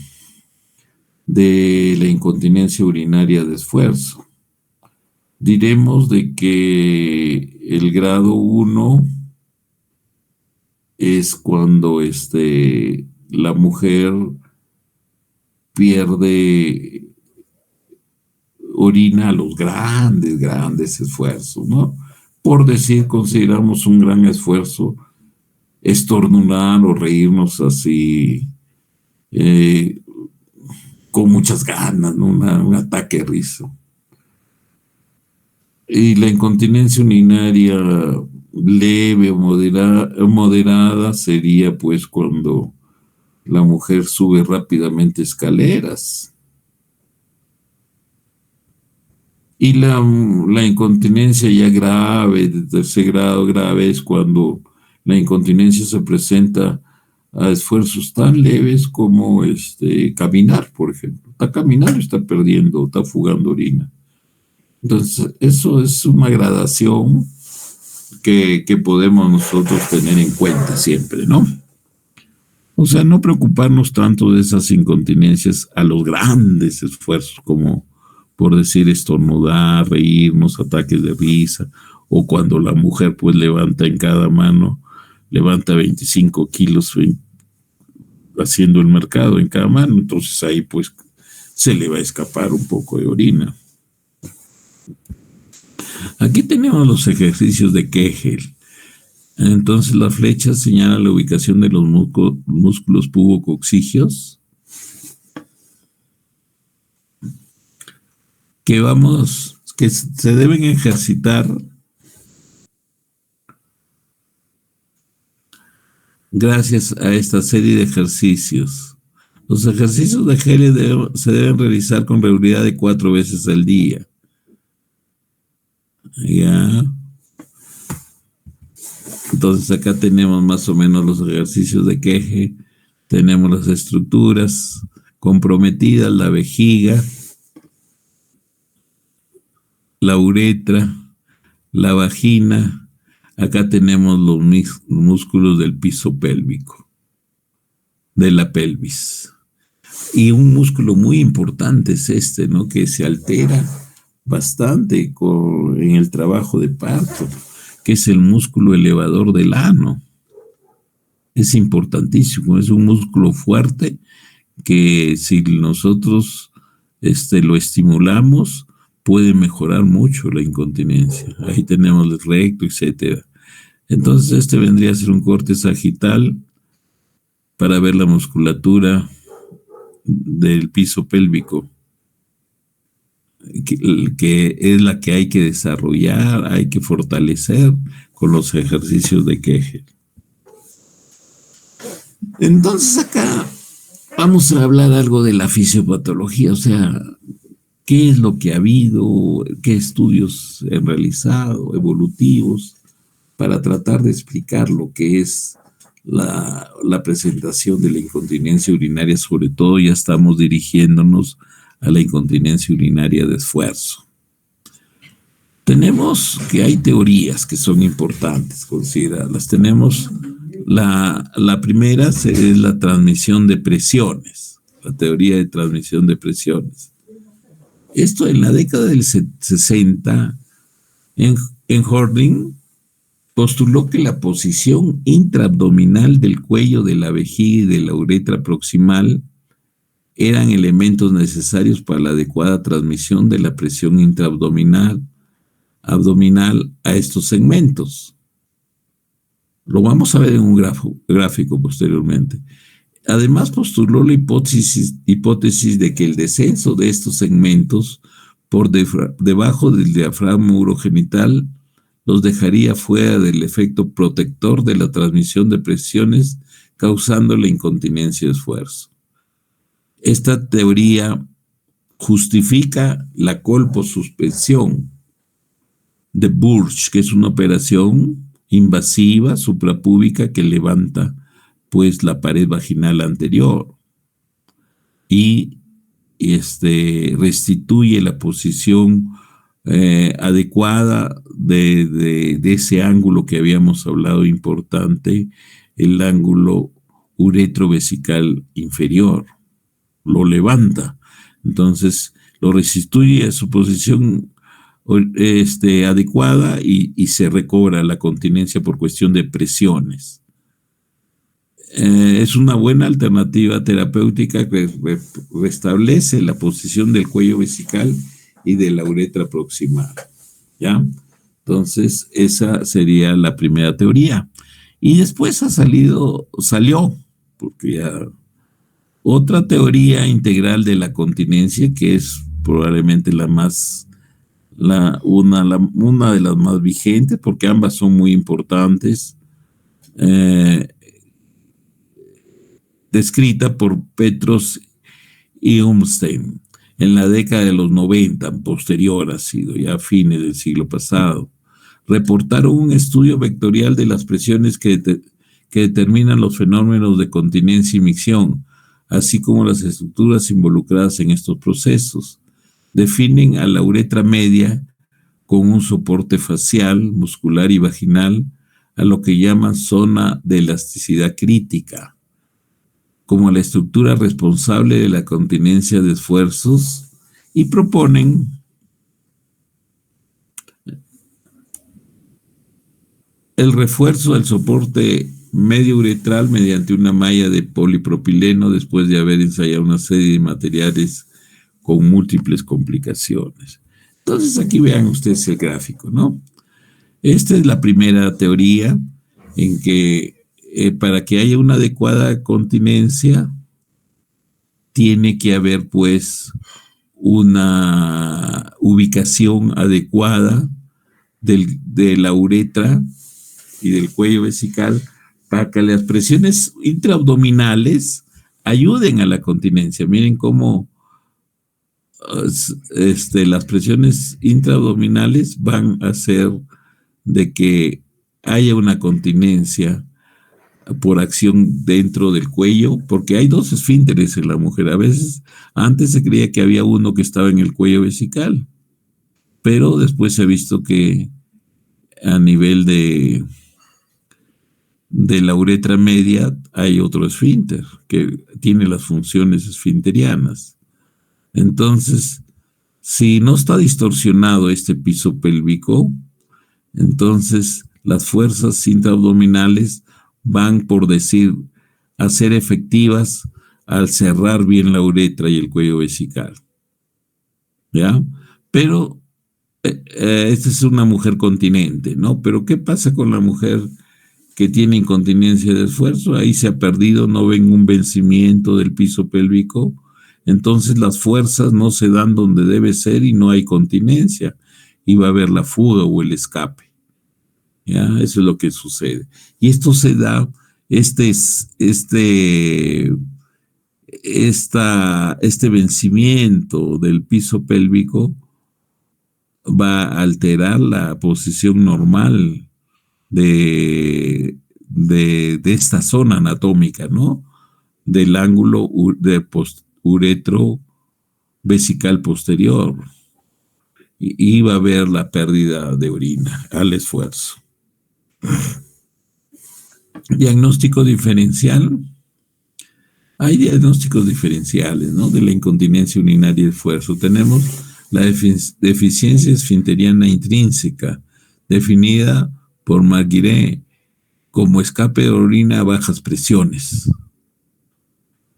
de la incontinencia urinaria de esfuerzo? Diremos de que el grado 1 es cuando la mujer pierde orina a los grandes esfuerzos, ¿no? Por decir, consideramos un gran esfuerzo estornudar o reírnos así con muchas ganas, ¿no? Un ataque de risa. Y la incontinencia urinaria leve o moderada sería pues cuando la mujer sube rápidamente escaleras. Y la incontinencia ya grave, de tercer grado grave, es cuando la incontinencia se presenta a esfuerzos tan leves como caminar, por ejemplo. Está caminando, está perdiendo, está fugando orina. Entonces, eso es una gradación que podemos nosotros tener en cuenta siempre, ¿no? O sea, no preocuparnos tanto de esas incontinencias a los grandes esfuerzos, como por decir estornudar, reírnos, ataques de risa, o cuando la mujer pues levanta en cada mano, levanta 25 kilos haciendo el mercado en cada mano, entonces ahí pues se le va a escapar un poco de orina. Aquí tenemos los ejercicios de Kegel. Entonces la flecha señala la ubicación de los músculos pubococcígeos que se deben ejercitar gracias a esta serie de ejercicios. Los ejercicios de Kegel se deben realizar con regularidad de 4 veces al día. Ya. Entonces acá tenemos más o menos los ejercicios de Kegel. Tenemos las estructuras comprometidas, la vejiga, la uretra, la vagina. Acá tenemos los músculos del piso pélvico, de la pelvis. Y un músculo muy importante es ¿no? Que se altera bastante en el trabajo de parto, que es el músculo elevador del ano. Es importantísimo, es un músculo fuerte que si nosotros lo estimulamos, puede mejorar mucho la incontinencia. Ahí tenemos el recto, etcétera. Entonces vendría a ser un corte sagital para ver la musculatura del piso pélvico, que es la que hay que desarrollar, hay que fortalecer con los ejercicios de Kegel. Entonces acá vamos a hablar algo de la fisiopatología, o sea, qué es lo que ha habido, qué estudios se han realizado, evolutivos, para tratar de explicar lo que es la presentación de la incontinencia urinaria. Sobre todo ya estamos dirigiéndonos a la incontinencia urinaria de esfuerzo. Tenemos que hay teorías que son importantes considerarlas. Tenemos la primera es la transmisión de presiones, la teoría de transmisión de presiones. Esto en la década del 60, en Hording postuló que la posición intraabdominal del cuello, de la vejiga y de la uretra proximal eran elementos necesarios para la adecuada transmisión de la presión intraabdominal a estos segmentos. Lo vamos a ver en un gráfico posteriormente. Además postuló la hipótesis de que el descenso de estos segmentos por debajo del diafragma urogenital los dejaría fuera del efecto protector de la transmisión de presiones, causando la incontinencia de esfuerzo. Esta teoría justifica la colposuspensión de Burch, que es una operación invasiva suprapúbica que levanta pues la pared vaginal anterior y restituye la posición adecuada de ese ángulo que habíamos hablado importante, el ángulo uretrovesical inferior, lo levanta, entonces lo restituye a su posición adecuada y se recobra la continencia por cuestión de presiones. Es una buena alternativa terapéutica que restablece la posición del cuello vesical y de la uretra proximal, ¿ya? Entonces, esa sería la primera teoría. Y después salió, porque ya otra teoría integral de la continencia, que es probablemente una de las más vigentes, porque ambas son muy importantes, descrita por Petros y Umstein en la década de los 90, posterior ha sido ya a fines del siglo pasado. Reportaron un estudio vectorial de las presiones que determinan los fenómenos de continencia y micción, así como las estructuras involucradas en estos procesos. Definen a la uretra media con un soporte facial, muscular y vaginal, a lo que llaman zona de elasticidad crítica, como la estructura responsable de la continencia de esfuerzos, y proponen el refuerzo del soporte medio uretral mediante una malla de polipropileno después de haber ensayado una serie de materiales con múltiples complicaciones. Entonces aquí vean ustedes el gráfico, ¿no? Esta es la primera teoría en que para que haya una adecuada continencia tiene que haber pues una ubicación adecuada de la uretra y del cuello vesical para que las presiones intraabdominales ayuden a la continencia. Miren cómo las presiones intraabdominales van a hacer de que haya una continencia por acción dentro del cuello, porque hay dos esfínteres en la mujer. A veces, antes se creía que había uno que estaba en el cuello vesical, pero después se ha visto que a nivel de la uretra media hay otro esfínter que tiene las funciones esfinterianas. Entonces, si no está distorsionado este piso pélvico, entonces las fuerzas intraabdominales van, por decir, a ser efectivas al cerrar bien la uretra y el cuello vesical, ¿ya? Pero esta es una mujer continente, ¿no? Pero ¿qué pasa con la mujer que tiene incontinencia de esfuerzo? Ahí se ha perdido, no ven un vencimiento del piso pélvico, entonces las fuerzas no se dan donde debe ser y no hay continencia, y va a haber la fuga o el escape. ¿Ya? Eso es lo que sucede. Y esto se da, este vencimiento del piso pélvico va a alterar la posición normal de esta zona anatómica, ¿no? Del ángulo uretro vesical posterior. Y va a haber la pérdida de orina al esfuerzo. Diagnóstico diferencial. Hay diagnósticos diferenciales, ¿no? De la incontinencia urinaria y esfuerzo. Tenemos la deficiencia esfinteriana intrínseca, definida por Marguerite como escape de orina a bajas presiones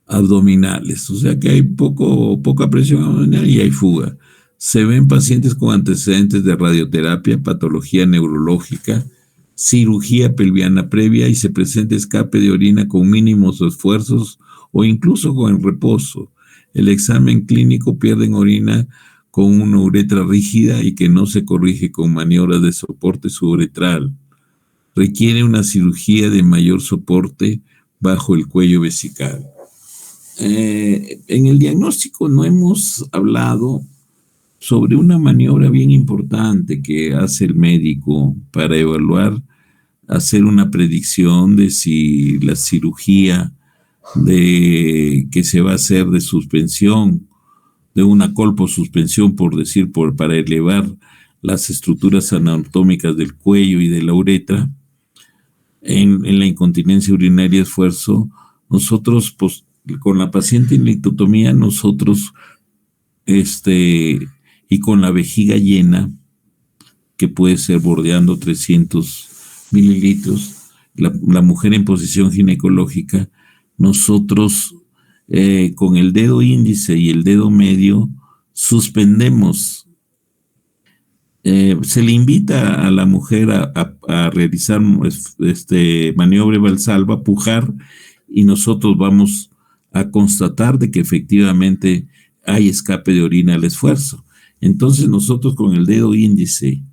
abdominales. O sea que hay poca presión abdominal y hay fuga. Se ven pacientes con antecedentes de radioterapia, patología neurológica, cirugía pelviana previa, y se presenta escape de orina con mínimos esfuerzos o incluso con el reposo. El examen clínico pierden orina con una uretra rígida y que no se corrige con maniobras de soporte suburetral. Requiere una cirugía de mayor soporte bajo el cuello vesical. En el diagnóstico no hemos hablado sobre una maniobra bien importante que hace el médico para evaluar hacer una predicción de si la cirugía que se va a hacer de suspensión, de una colposuspensión, por decir, para elevar las estructuras anatómicas del cuello y de la uretra, en la incontinencia urinaria de esfuerzo, nosotros, pues, con la paciente en litotomía, nosotros, y con la vejiga llena, que puede ser bordeando 300 mililitros, la mujer en posición ginecológica, nosotros con el dedo índice y el dedo medio suspendemos. Se le invita a la mujer a realizar maniobra valsalva, pujar, y nosotros vamos a constatar de que efectivamente hay escape de orina al esfuerzo. Entonces nosotros con el dedo índice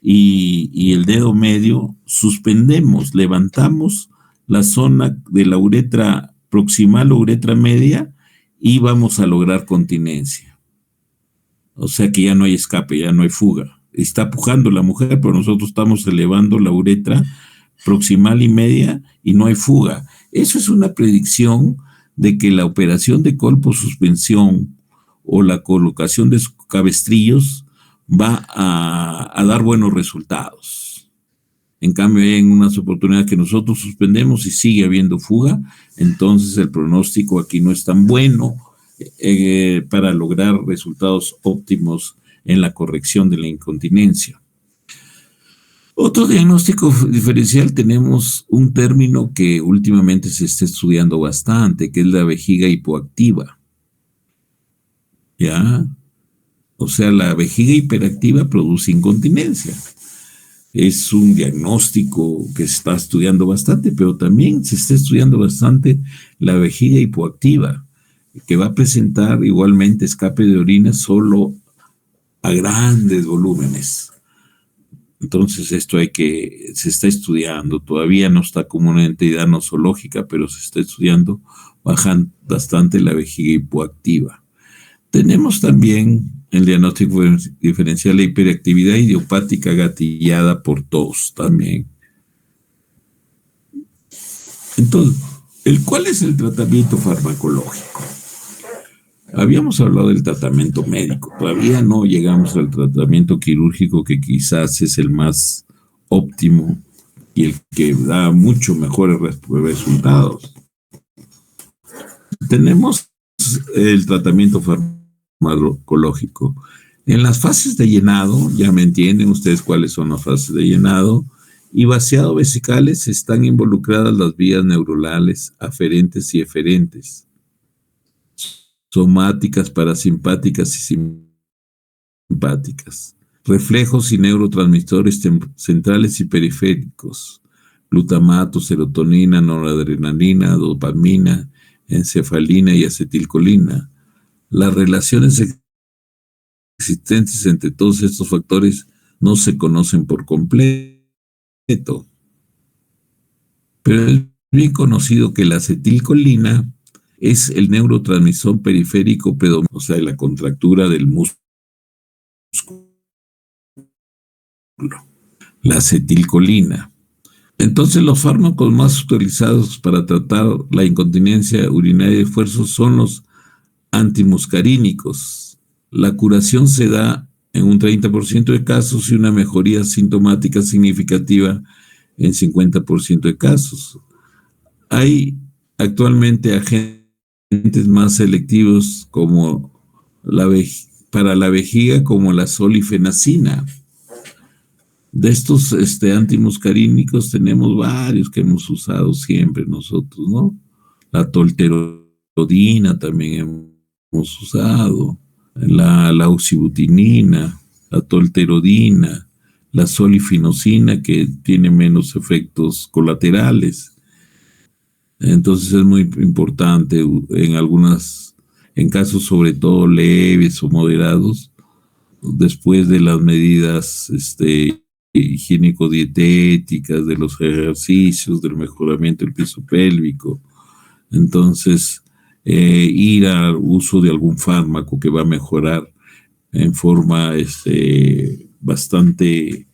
y el dedo medio suspendemos, levantamos la zona de la uretra proximal o uretra media y vamos a lograr continencia. O sea que ya no hay escape, ya no hay fuga. Está pujando la mujer, pero nosotros estamos elevando la uretra proximal y media y no hay fuga. Eso es una predicción de que la operación de colposuspensión o la colocación de cabestrillos va a dar buenos resultados. En cambio, hay en unas oportunidades que nosotros suspendemos y sigue habiendo fuga, entonces el pronóstico aquí no es tan bueno para lograr resultados óptimos en la corrección de la incontinencia. Otro diagnóstico diferencial, tenemos un término que últimamente se está estudiando bastante, que es la vejiga hipoactiva. ¿Ya? O sea, la vejiga hiperactiva produce incontinencia. Es un diagnóstico que se está estudiando bastante, pero también se está estudiando bastante la vejiga hipoactiva, que va a presentar igualmente escape de orina solo a grandes volúmenes. Entonces esto se está estudiando, todavía no está como una entidad nosológica, pero se está estudiando bastante la vejiga hipoactiva. Tenemos también el diagnóstico diferencial de hiperactividad idiopática gatillada por tos también. Entonces, ¿cuál es el tratamiento farmacológico? Habíamos hablado del tratamiento médico, todavía no llegamos al tratamiento quirúrgico, que quizás es el más óptimo y el que da mucho mejores resultados. Tenemos el tratamiento farmacológico. En las fases de llenado, ya me entienden ustedes cuáles son las fases de llenado, y vaciado vesicales, están involucradas las vías neuronales aferentes y eferentes, somáticas, parasimpáticas y simpáticas, reflejos y neurotransmisores centrales y periféricos, glutamato, serotonina, noradrenalina, dopamina, encefalina y acetilcolina. Las relaciones existentes entre todos estos factores no se conocen por completo, pero es bien conocido que la acetilcolina es el neurotransmisor periférico predominante, o sea, la contractura del músculo. La acetilcolina. Entonces, los fármacos más utilizados para tratar la incontinencia urinaria de esfuerzo son los antimuscarínicos. La curación se da en un 30% de casos y una mejoría sintomática significativa en 50% de casos. Hay actualmente agentes más selectivos como para la vejiga, como la solifenacina. De estos antimuscarínicos tenemos varios que hemos usado siempre nosotros, ¿no? La tolterodina también hemos usado, la oxibutinina, la tolterodina, la solifinosina, que tiene menos efectos colaterales. Entonces es muy importante en casos sobre todo leves o moderados, después de las medidas higiénico-dietéticas, de los ejercicios, del mejoramiento del piso pélvico. Entonces, ir al uso de algún fármaco que va a mejorar en forma bastante,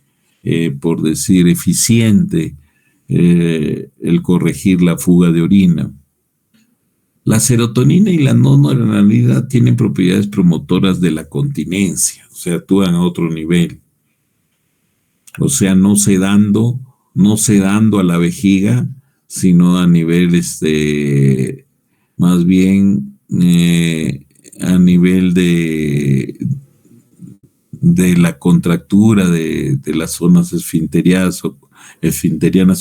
por decir, eficiente el corregir la fuga de orina. La serotonina y la noradrenalina tienen propiedades promotoras de la continencia, o sea, actúan a otro nivel. O sea, no sedando a la vejiga, sino a nivel, más bien a nivel de la contractura de las zonas esfinterianas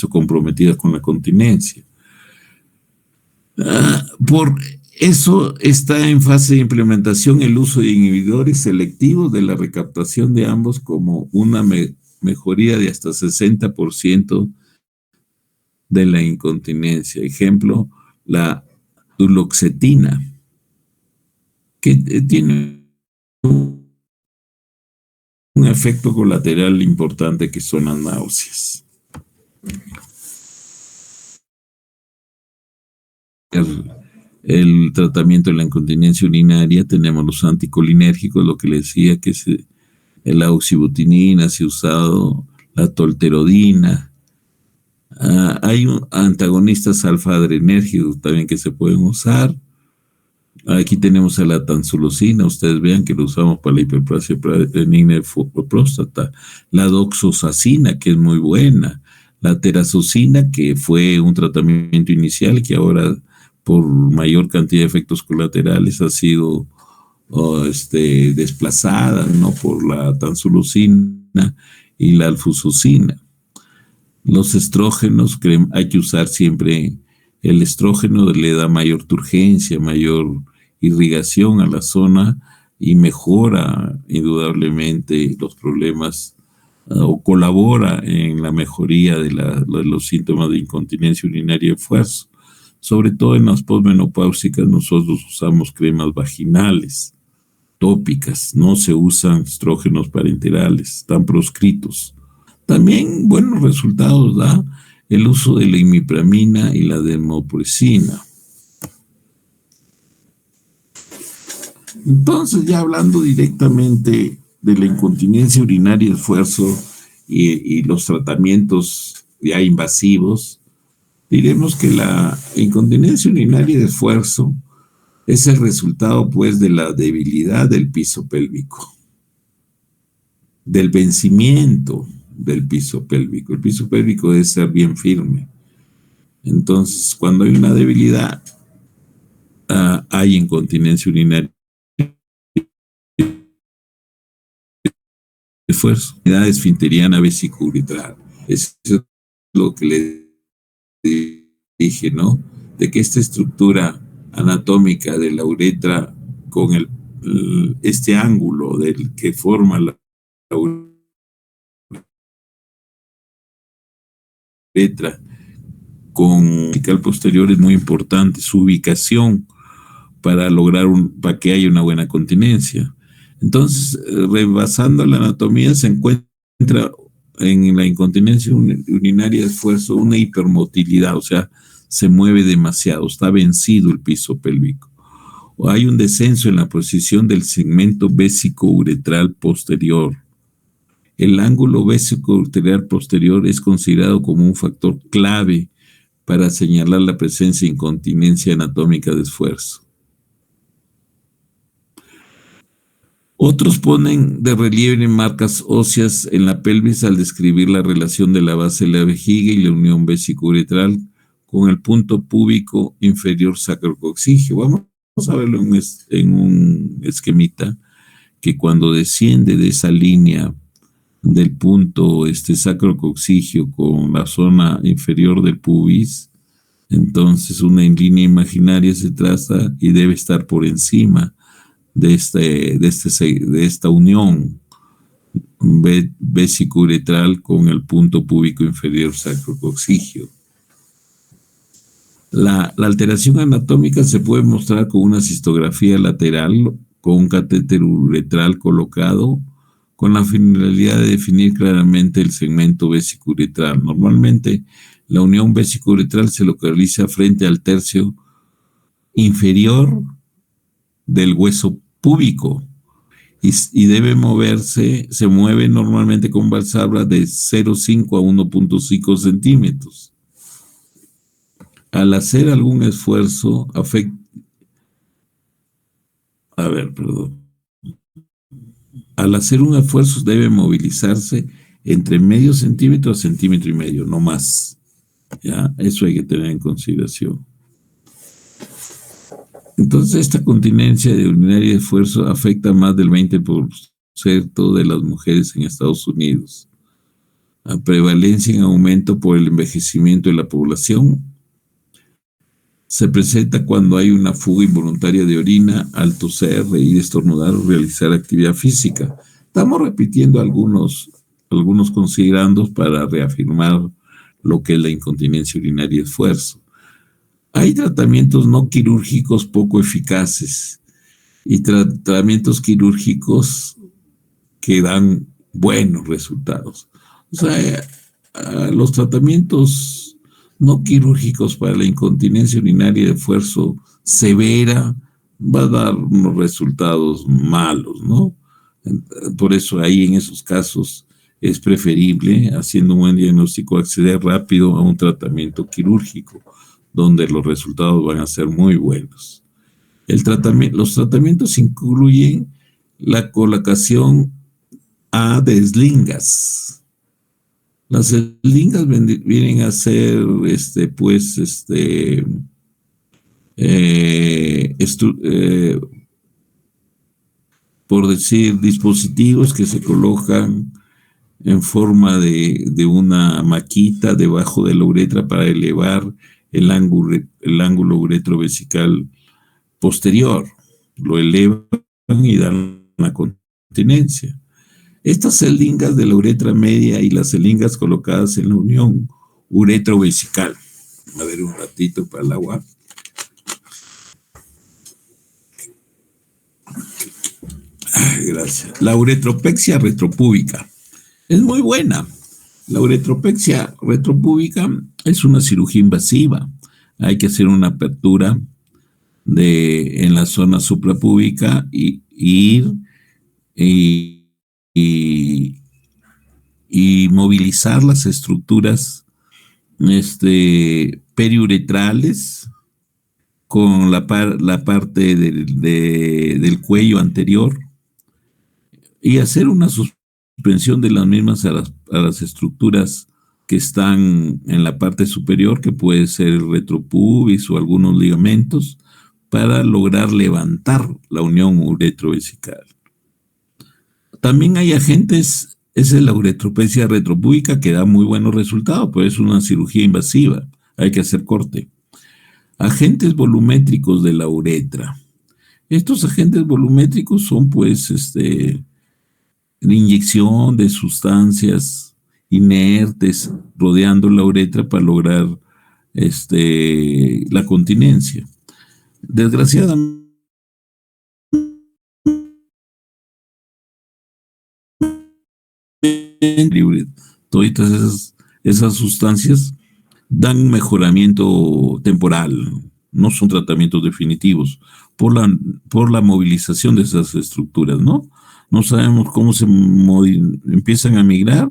o comprometidas con la continencia. Por eso está en fase de implementación el uso de inhibidores selectivos de la recaptación de ambos como una mejoría de hasta 60% de la incontinencia. Ejemplo, la duloxetina, que tiene un efecto colateral importante que son las náuseas. El tratamiento de la incontinencia urinaria, tenemos los anticolinérgicos, lo que le decía que es la oxibutinina, se ha usado la tolterodina. Hay antagonistas alfa-adrenérgicos también que se pueden usar. Aquí tenemos a la tansulosina, ustedes vean que lo usamos para la hiperplasia benigna de próstata. La doxosacina, que es muy buena. La terazocina, que fue un tratamiento inicial que ahora por mayor cantidad de efectos colaterales ha sido desplazada, ¿no?, por la tansulosina y la alfuzoxina. Los estrógenos, hay que usar siempre el estrógeno, le da mayor turgencia, mayor irrigación a la zona y mejora indudablemente los problemas o colabora en la mejoría de los síntomas de incontinencia urinaria y esfuerzo. Sobre todo en las posmenopáusicas nosotros usamos cremas vaginales, tópicas, no se usan estrógenos parenterales, están proscritos. También buenos resultados da el uso de la imipramina y la desmopresina. Entonces, ya hablando directamente de la incontinencia urinaria y esfuerzo y los tratamientos ya invasivos, diremos que la incontinencia urinaria de esfuerzo es el resultado, pues, de la debilidad del piso pélvico, del vencimiento del piso pélvico. El piso pélvico debe ser bien firme. Entonces, cuando hay una debilidad, hay incontinencia urinaria de esfuerzo. La esfinteriana vesicouretral. Eso es lo que le dije, ¿no? De que esta estructura anatómica de la uretra con este ángulo del que forma la uretra con el vertical posterior es muy importante, su ubicación para lograr para que haya una buena continencia. Entonces, rebasando la anatomía, se encuentra en la incontinencia urinaria de esfuerzo una hipermotilidad, o sea, se mueve demasiado, está vencido el piso pélvico. O hay un descenso en la posición del segmento vesicouretral posterior. El ángulo vesicouretral posterior es considerado como un factor clave para señalar la presencia de incontinencia anatómica de esfuerzo. Otros ponen de relieve marcas óseas en la pelvis al describir la relación de la base de la vejiga y la unión vesicouretral con el punto púbico inferior sacrococcígeo. Vamos a verlo en un esquemita que cuando desciende de esa línea del punto sacrococcígeo con la zona inferior del pubis, entonces una línea imaginaria se traza y debe estar por encima de esta unión vesicouretral con el punto púbico inferior sacrococcígeo. La alteración anatómica se puede mostrar con una cistografía lateral con un catéter uretral colocado con la finalidad de definir claramente el segmento vesicouretral. Normalmente la unión vesicouretral se localiza frente al tercio inferior del hueso púbico y debe moverse, se mueve normalmente con valsalva de 0,5 a 1,5 centímetros. al hacer algún esfuerzo, afecta, a ver, perdón, al hacer un esfuerzo debe movilizarse entre medio centímetro a centímetro y medio, no más. ¿Ya? Eso hay que tener en consideración. Entonces, esta continencia de urinaria de esfuerzo afecta a más del 20% de las mujeres en Estados Unidos. La prevalencia en aumento por el envejecimiento de la población se presenta cuando hay una fuga involuntaria de orina al toser, reír, estornudar o realizar actividad física. Estamos repitiendo algunos considerandos para reafirmar lo que es la incontinencia urinaria de esfuerzo. Hay tratamientos no quirúrgicos poco eficaces y tratamientos quirúrgicos que dan buenos resultados. O sea, los tratamientos no quirúrgicos para la incontinencia urinaria de esfuerzo severa va a dar unos resultados malos, ¿no? Por eso ahí en esos casos es preferible, haciendo un buen diagnóstico, acceder rápido a un tratamiento quirúrgico, donde los resultados van a ser muy buenos. Los tratamientos incluyen la colocación de eslingas. Las eslingas vienen a ser, por decir, dispositivos que se colocan en forma de una maquita debajo de la uretra para elevar el ángulo uretrovesical posterior. Lo elevan y dan la continencia. Estas selingas de la uretra media y las selingas colocadas en la unión uretrovesical. A ver un ratito para el agua. Gracias. La uretropexia retropúbica es muy buena. La uretropexia retropúbica es una cirugía invasiva. Hay que hacer una apertura en la zona suprapúbica y ir y movilizar las estructuras periuretrales con la parte del cuello anterior y hacer una suspensión de las mismas a las estructuras que están en la parte superior, que puede ser el retropubis o algunos ligamentos, para lograr levantar la unión uretrovesical. También hay agentes, esa es la uretropecia retropúbica, que da muy buenos resultados, pues es una cirugía invasiva, hay que hacer corte. Agentes volumétricos de la uretra. Estos agentes volumétricos son, pues, la inyección de sustancias inertes rodeando la uretra para lograr la continencia. Desgraciadamente, todas esas sustancias dan un mejoramiento temporal, no son tratamientos definitivos, por la movilización de esas estructuras, ¿no? No sabemos cómo empiezan a migrar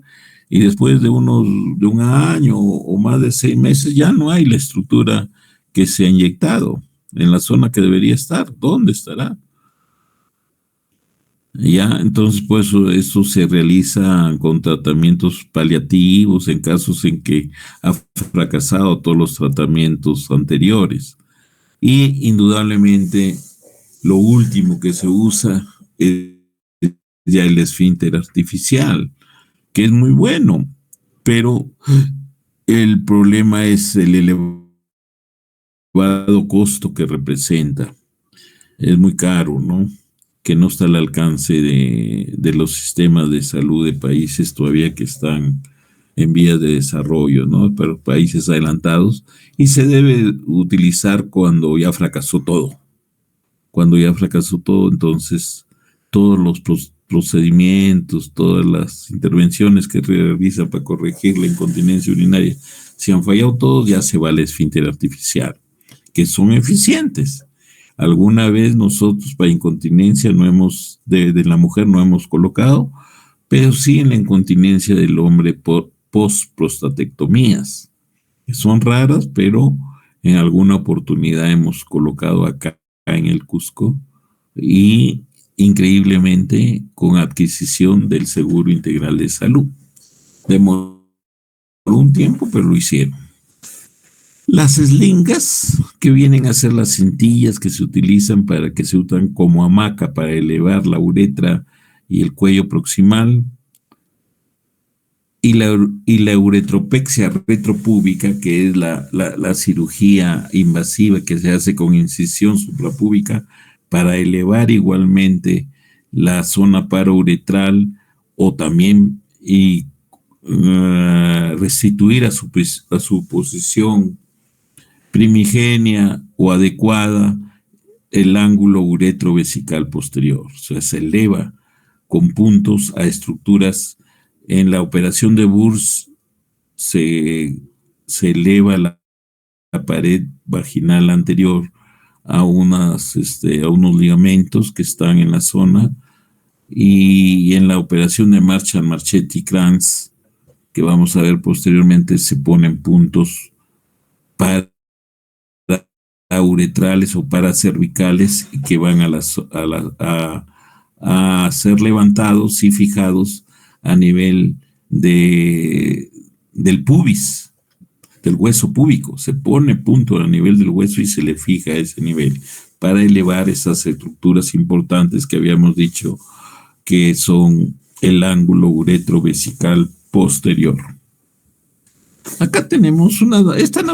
y después de un año o más de 6 meses ya no hay la estructura que se ha inyectado en la zona que debería estar. ¿Dónde estará? Ya, entonces, pues eso se realiza con tratamientos paliativos en casos en que ha fracasado todos los tratamientos anteriores. Y indudablemente, lo último que se usa es ya el esfínter artificial, que es muy bueno, pero el problema es el elevado costo que representa. Es muy caro, ¿no? Que no está al alcance de los sistemas de salud de países todavía que están en vías de desarrollo, ¿no? Para países adelantados, y se debe utilizar cuando ya fracasó todo. Cuando ya fracasó todo, entonces todos los procedimientos, todas las intervenciones que realiza para corregir la incontinencia urinaria, si han fallado todos, ya se va al esfínter artificial, que son eficientes. Alguna vez nosotros para incontinencia de la mujer no hemos colocado, pero sí en la incontinencia del hombre por post-prostatectomías, que son raras, pero en alguna oportunidad hemos colocado acá en el Cusco y increíblemente con adquisición del Seguro Integral de Salud. Demoró un tiempo, pero lo hicieron. Las eslingas, que vienen a ser las cintillas que se utilizan que se usan como hamaca para elevar la uretra y el cuello proximal, y la uretropexia retropúbica, que es la cirugía invasiva que se hace con incisión suprapúbica para elevar igualmente la zona parouretral o también restituir a su posición primigenia o adecuada el ángulo uretrovesical posterior. O sea, se eleva con puntos a estructuras. En la operación de Burs se eleva la pared vaginal anterior a unos ligamentos que están en la zona, y en la operación de Marchetti-Kranz, que vamos a ver posteriormente, se ponen puntos parauretrales o paracervicales que van a ser levantados y fijados a nivel del pubis, del hueso púbico. Se pone punto a nivel del hueso y se le fija a ese nivel para elevar esas estructuras importantes que habíamos dicho que son el ángulo uretrovesical posterior. Acá tenemos esta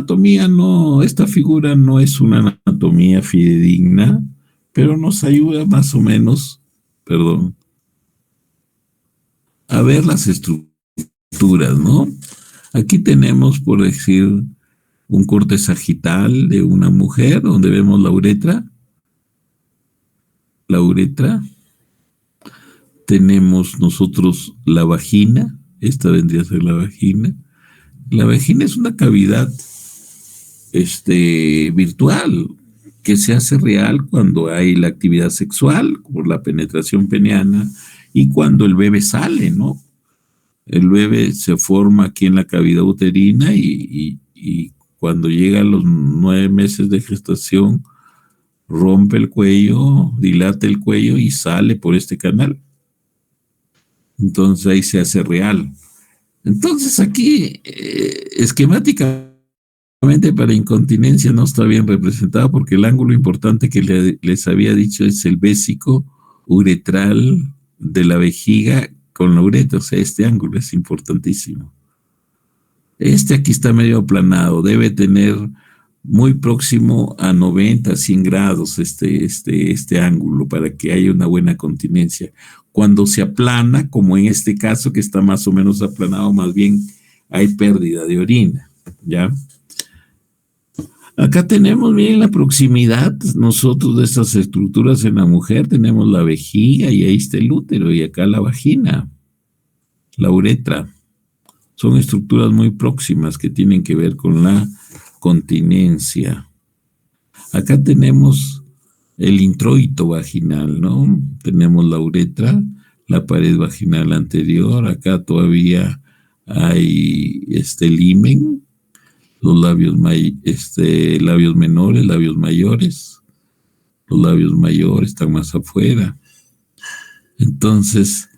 figura no es una anatomía fidedigna, pero nos ayuda más o menos, a ver las estructuras, ¿no? Aquí tenemos, por decir, un corte sagital de una mujer, donde vemos la uretra. Tenemos nosotros la vagina, esta vendría a ser la vagina. La vagina es una cavidad virtual que se hace real cuando hay la actividad sexual, por la penetración peniana, y cuando el bebé sale, ¿no? El bebé se forma aquí en la cavidad uterina y cuando llega a los 9 meses de gestación, rompe el cuello, dilata el cuello y sale por este canal. Entonces ahí se hace real. Entonces aquí, esquemáticamente para incontinencia no está bien representado, porque el ángulo importante que les había dicho es el vésico uretral de la vejiga con la uretra. O sea, este ángulo es importantísimo. Aquí está medio aplanado, debe tener muy próximo a 90, 100 grados este ángulo para que haya una buena continencia. Cuando se aplana, como en este caso que está más o menos aplanado, más bien hay pérdida de orina, ¿ya? Acá tenemos, miren, la proximidad nosotros de estas estructuras en la mujer. Tenemos la vejiga y ahí está el útero, y acá la vagina, la uretra. Son estructuras muy próximas que tienen que ver con la continencia. Acá tenemos el introito vaginal, ¿no? Tenemos la uretra, la pared vaginal anterior. Acá todavía hay el himen, los labios menores, labios mayores. Los labios mayores están más afuera. Entonces,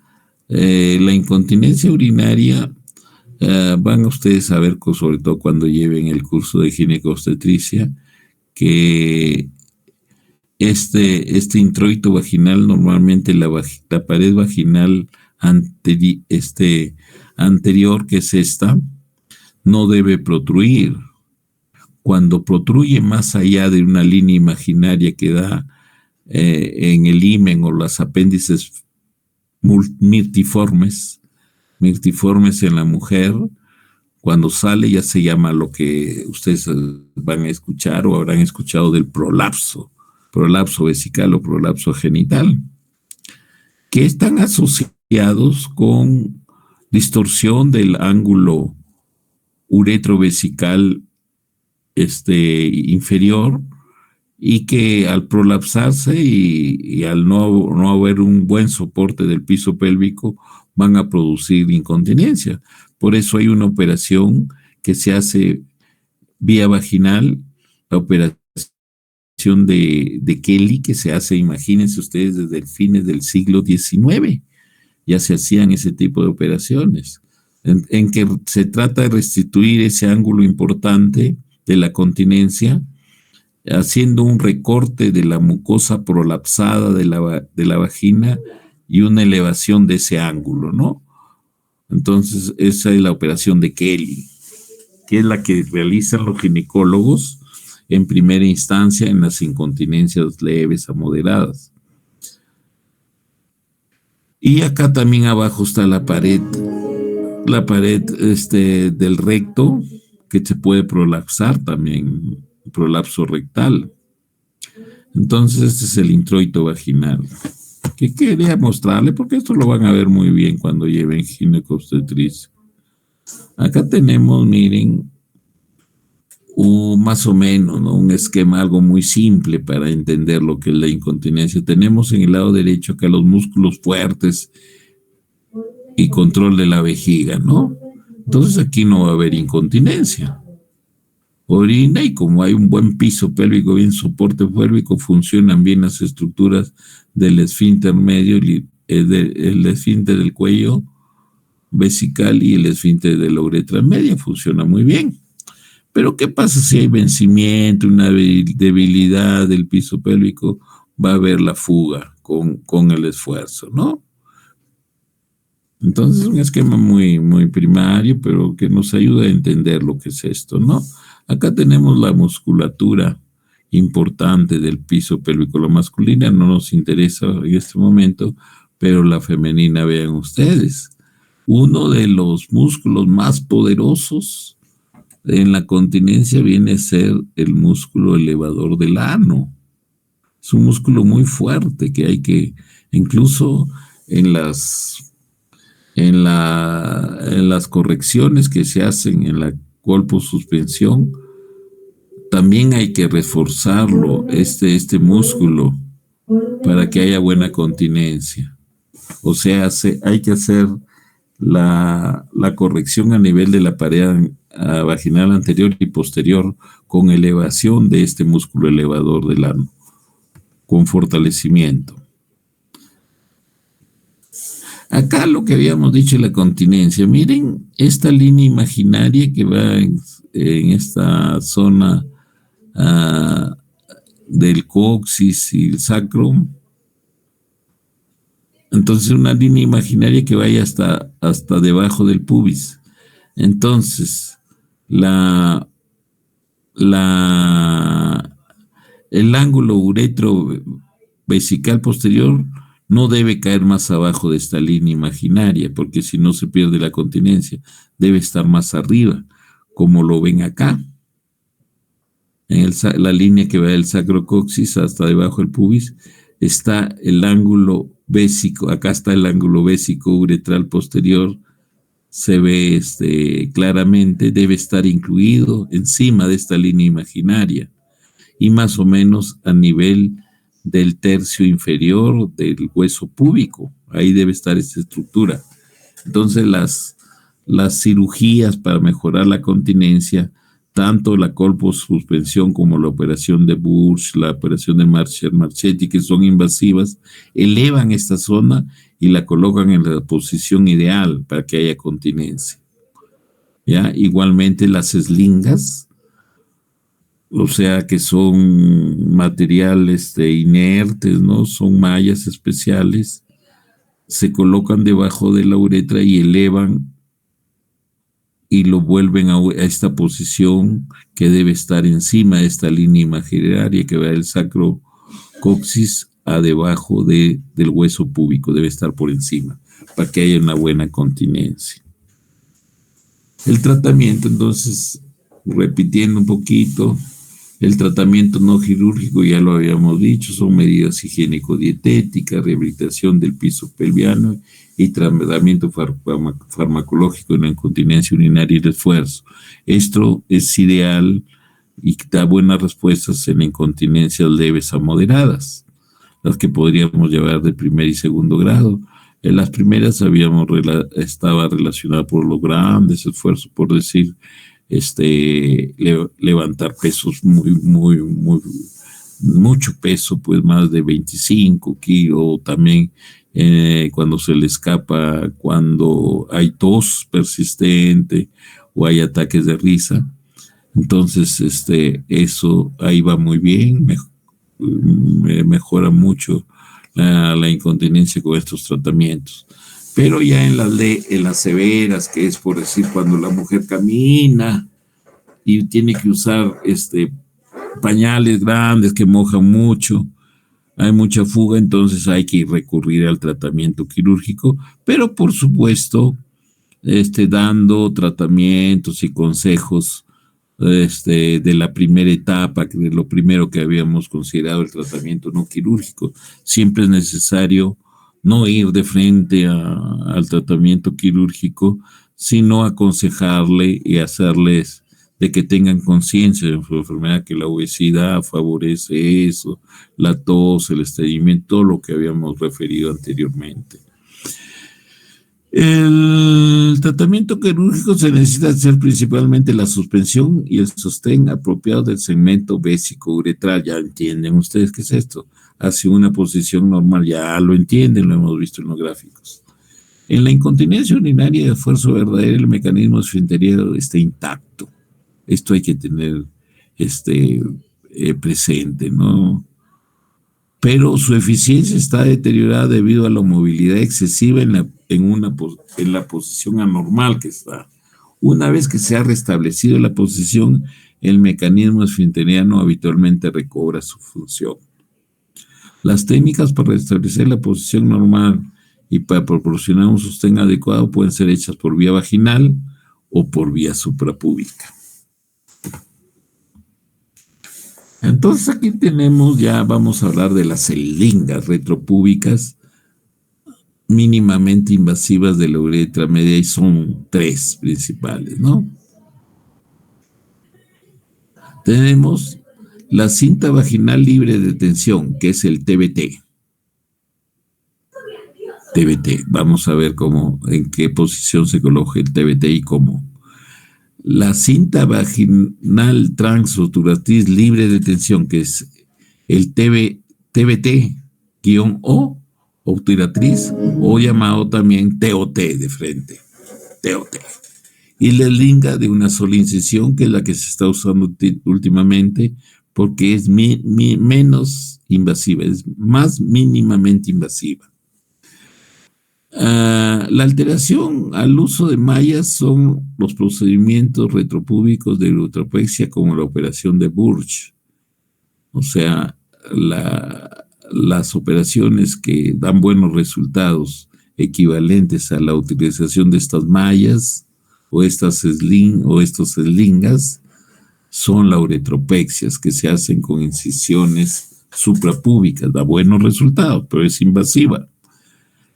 la incontinencia urinaria, van ustedes a ver, sobre todo cuando lleven el curso de ginecobstetricia, que este introito vaginal, normalmente la pared vaginal anterior, que es esta, no debe protruir. Cuando protruye más allá de una línea imaginaria que da en el himen o los apéndices mirtiformes en la mujer, cuando sale ya se llama lo que ustedes van a escuchar o habrán escuchado del prolapso vesical o prolapso genital, que están asociados con distorsión del ángulo uretrovesical inferior, y que al prolapsarse y al no haber un buen soporte del piso pélvico, van a producir incontinencia. Por eso hay una operación que se hace vía vaginal, la operación de Kelly que se hace, imagínense ustedes, desde el fines del siglo XIX. Ya se hacían ese tipo de operaciones, en que se trata de restituir ese ángulo importante de la continencia, haciendo un recorte de la mucosa prolapsada de la vagina y una elevación de ese ángulo, ¿no? Entonces, esa es la operación de Kelly, que es la que realizan los ginecólogos en primera instancia en las incontinencias leves a moderadas. Y acá también abajo está la pared del recto, que se puede prolapsar también, prolapso rectal. Entonces, este es el introito vaginal, que quería mostrarle, porque esto lo van a ver muy bien cuando lleven ginecobstetricia. Acá tenemos, miren, más o menos, ¿no? Un esquema algo muy simple para entender lo que es la incontinencia. Tenemos en el lado derecho acá los músculos fuertes y control de la vejiga, ¿no? Entonces aquí no va a haber incontinencia. Orina, y como hay un buen piso pélvico, bien soporte pélvico, funcionan bien las estructuras del esfínter medio, el esfínter del cuello vesical y el esfínter de la uretra media, funciona muy bien. Pero ¿qué pasa si hay vencimiento, una debilidad del piso pélvico? Va a haber la fuga con el esfuerzo, ¿no? Entonces es un esquema muy, muy primario, pero que nos ayuda a entender lo que es esto, ¿no? Acá tenemos la musculatura importante del piso pélvico. La masculina no nos interesa en este momento, pero la femenina, vean ustedes, uno de los músculos más poderosos en la continencia viene a ser el músculo elevador del ano. Es un músculo muy fuerte que hay que, incluso en las correcciones que se hacen en la colposuspensión, también hay que reforzarlo, este músculo, para que haya buena continencia. O sea, hay que hacer la corrección a nivel de la pared vaginal anterior y posterior con elevación de este músculo elevador del ano, con fortalecimiento. Acá lo que habíamos dicho de la continencia, miren esta línea imaginaria que va en esta zona del coxis y el sacrum. Entonces una línea imaginaria que vaya hasta debajo del pubis. Entonces el ángulo uretro vesical posterior no debe caer más abajo de esta línea imaginaria, porque si no se pierde la continencia. Debe estar más arriba, como lo ven acá. En la línea que va del sacrocoxis hasta debajo del pubis está el ángulo vésico. Acá está el ángulo vésico uretral posterior. Se ve claramente, debe estar incluido encima de esta línea imaginaria y más o menos a nivel del tercio inferior del hueso púbico. Ahí debe estar esta estructura. Entonces las cirugías para mejorar la continencia, tanto la colposuspensión como la operación de Burch, la operación de Marchetti, que son invasivas, elevan esta zona y la colocan en la posición ideal para que haya continencia. ¿Ya? Igualmente las eslingas, o sea que son materiales inertes, ¿no? Son mallas especiales, se colocan debajo de la uretra y elevan y lo vuelven a esta posición que debe estar encima de esta línea imaginaria que va del sacrocoxis a debajo del hueso púbico, debe estar por encima para que haya una buena continencia. El tratamiento, entonces, repitiendo un poquito, el tratamiento no quirúrgico, ya lo habíamos dicho, son medidas higiénico-dietéticas, rehabilitación del piso pelviano y tratamiento farmacológico en la incontinencia urinaria y el esfuerzo. Esto es ideal y da buenas respuestas en incontinencias leves a moderadas, las que podríamos llevar de primer y segundo grado. En las primeras estaba relacionada por los grandes esfuerzos, por decir, levantar pesos mucho peso, pues más de 25 kilos, también cuando se le escapa, cuando hay tos persistente o hay ataques de risa. Entonces, eso ahí va muy bien, mejora mucho la incontinencia con estos tratamientos. Pero ya en las severas, que es por decir cuando la mujer camina y tiene que usar pañales grandes que mojan mucho, hay mucha fuga, entonces hay que recurrir al tratamiento quirúrgico, pero por supuesto, dando tratamientos y consejos de la primera etapa, de lo primero que habíamos considerado el tratamiento no quirúrgico. Siempre es necesario no ir de frente al tratamiento quirúrgico, sino aconsejarle y hacerles de que tengan conciencia de su enfermedad, que la obesidad favorece eso, la tos, el estreñimiento, todo lo que habíamos referido anteriormente. El tratamiento quirúrgico se necesita hacer principalmente la suspensión y el sostén apropiado del segmento vésico-uretral. Ya entienden ustedes qué es esto. Hacia una posición normal, ya lo entienden, lo hemos visto en los gráficos. En la incontinencia urinaria de esfuerzo verdadero, el mecanismo esfinteriano está intacto. Esto hay que tener presente, ¿no? Pero su eficiencia está deteriorada debido a la movilidad excesiva en la posición anormal que está. Una vez que se ha restablecido la posición, el mecanismo esfinteriano habitualmente recobra su función. Las técnicas para restablecer la posición normal y para proporcionar un sostén adecuado pueden ser hechas por vía vaginal o por vía suprapúbica. Entonces aquí vamos a hablar de las slingas retropúbicas mínimamente invasivas de la uretra media, y son 3 principales, ¿no? Tenemos la cinta vaginal libre de tensión, que es el TBT. Vamos a ver en qué posición se coloca el TBT y cómo. La cinta vaginal transobturatriz libre de tensión, que es el TBT-O, obturatriz, o llamado también TOT de frente, TOT. Y la slinga de una sola incisión, que es la que se está usando últimamente, porque es menos invasiva, es más mínimamente invasiva. La alteración al uso de mallas son los procedimientos retropúbicos de uretropexia, como la operación de Burch. O sea, las operaciones que dan buenos resultados equivalentes a la utilización de estas mallas o estos slingas son las uretropexias, que se hacen con incisiones suprapúbicas. Da buenos resultados, pero es invasiva.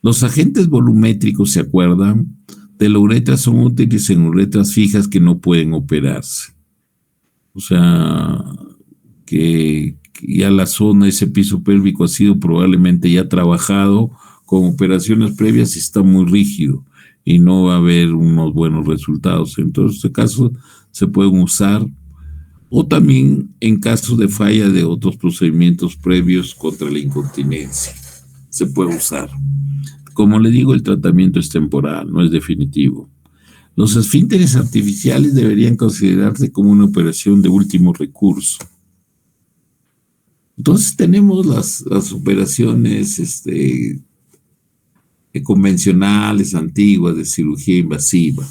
Los agentes volumétricos, ¿se acuerdan? De la uretra son útiles en uretras fijas que no pueden operarse. O sea, que ya la zona, ese piso pélvico ha sido probablemente ya trabajado con operaciones previas y está muy rígido y no va a haber unos buenos resultados. Entonces, en este caso, se pueden usar, o también en caso de falla de otros procedimientos previos contra la incontinencia, se puede usar. Como le digo, el tratamiento es temporal, no es definitivo. Los esfínteres artificiales deberían considerarse como una operación de último recurso. Entonces tenemos las operaciones convencionales, antiguas, de cirugía invasiva.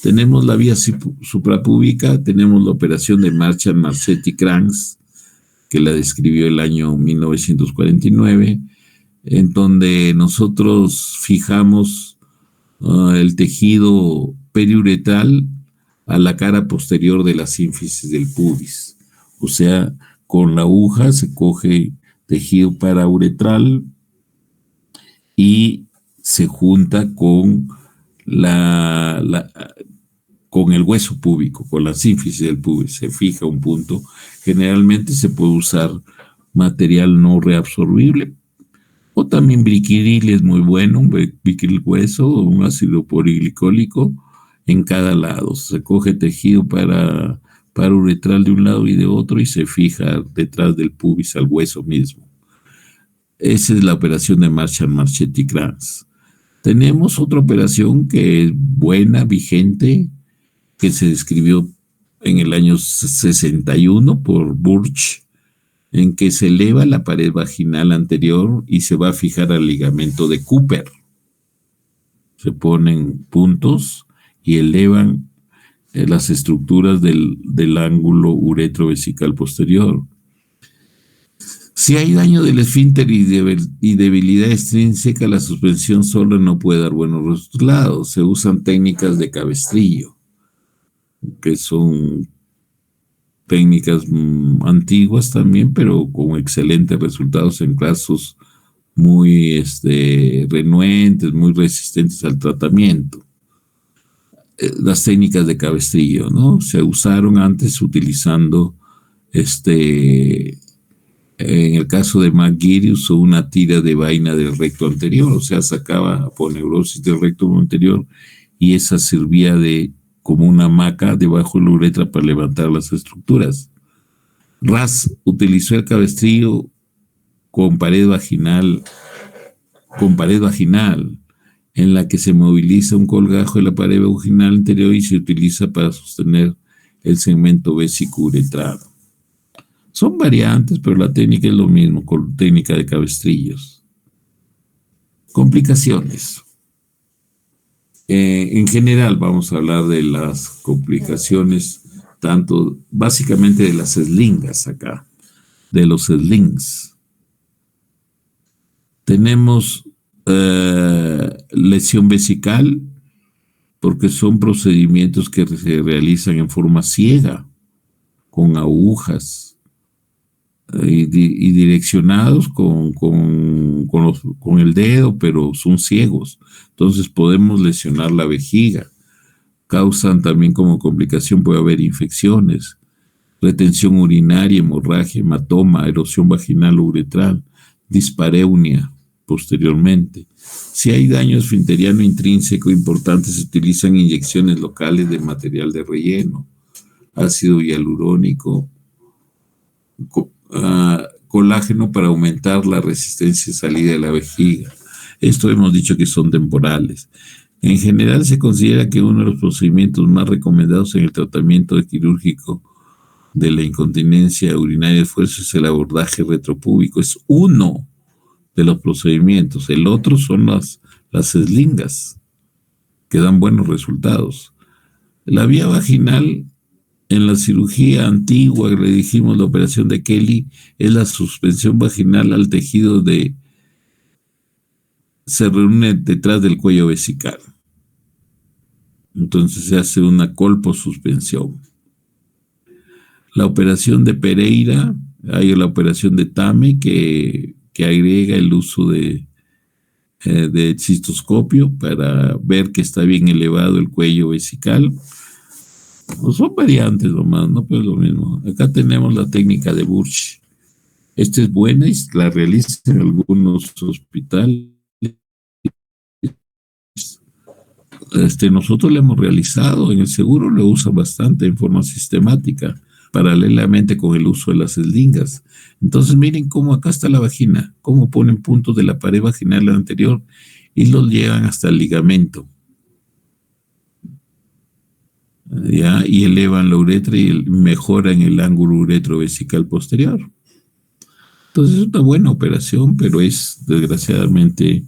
Tenemos la vía suprapúbica, tenemos la operación de Marchand-Marcetti-Kranz, que la describió el año 1949, en donde nosotros fijamos el tejido periuretral a la cara posterior de la sínfisis del pubis. O sea, con la aguja se coge tejido parauretral y se junta con con el hueso púbico, con la sínfisis del pubis. Se fija un punto. Generalmente se puede usar material no reabsorbible, o también briquiril es muy bueno, un briquiril hueso o un ácido poliglicólico, en cada lado. Se coge tejido para uretral de un lado y de otro y se fija detrás del pubis al hueso mismo. Esa es la operación de Marshall-Marchetti-Kranz. Tenemos otra operación que es buena, vigente, que se describió en el año 61 por Burch, en que se eleva la pared vaginal anterior y se va a fijar al ligamento de Cooper. Se ponen puntos y elevan las estructuras del ángulo uretrovesical posterior. Si hay daño del esfínter y debilidad extrínseca, la suspensión sola no puede dar buenos resultados. Se usan técnicas de cabestrillo, que son técnicas antiguas también, pero con excelentes resultados en casos muy renuentes, muy resistentes al tratamiento. Las técnicas de cabestrillo, ¿no? Se usaron antes utilizando, en el caso de McGeary, usó una tira de vaina del recto anterior, o sea, sacaba aponeurosis del recto anterior y esa servía como una hamaca debajo de la uretra para levantar las estructuras. Ras utilizó el cabestrillo con pared vaginal, en la que se moviliza un colgajo de la pared vaginal anterior y se utiliza para sostener el segmento vesico-uretral. Son variantes, pero la técnica es lo mismo, con técnica de cabestrillos. Complicaciones. En general vamos a hablar de las complicaciones, básicamente de las slingas acá, de los slings. Tenemos lesión vesical, porque son procedimientos que se realizan en forma ciega, con agujas y direccionados con el dedo, pero son ciegos. Entonces podemos lesionar la vejiga. Causan también como complicación, puede haber infecciones, retención urinaria, hemorragia, hematoma, erosión vaginal o uretral, dispareunia posteriormente. Si hay daño esfinteriano intrínseco importante, se utilizan inyecciones locales de material de relleno, ácido hialurónico, colágeno para aumentar la resistencia de salida de la vejiga. Esto hemos dicho que son temporales. En general se considera que uno de los procedimientos más recomendados en el tratamiento quirúrgico de la incontinencia urinaria de esfuerzo es el abordaje retropúbico. Es uno de los procedimientos. El otro son las slingas, que dan buenos resultados. La vía vaginal, en la cirugía antigua, le dijimos la operación de Kelly, es la suspensión vaginal al tejido se reúne detrás del cuello vesical. Entonces se hace una colposuspensión. La operación de Pereira, hay la operación de Tame que agrega el uso de cistoscopio para ver que está bien elevado el cuello vesical. Pues son variantes nomás, no pero es lo mismo. Acá tenemos la técnica de Burch. Esta es buena y la realizan en algunos hospitales. Nosotros la hemos realizado, en el seguro lo usa bastante en forma sistemática, paralelamente con el uso de las slingas. Entonces miren cómo acá está la vagina, cómo ponen puntos de la pared vaginal anterior y los llevan hasta el ligamento. ¿Ya? Y elevan la uretra y mejoran el ángulo uretrovesical posterior. Entonces es una buena operación, pero es desgraciadamente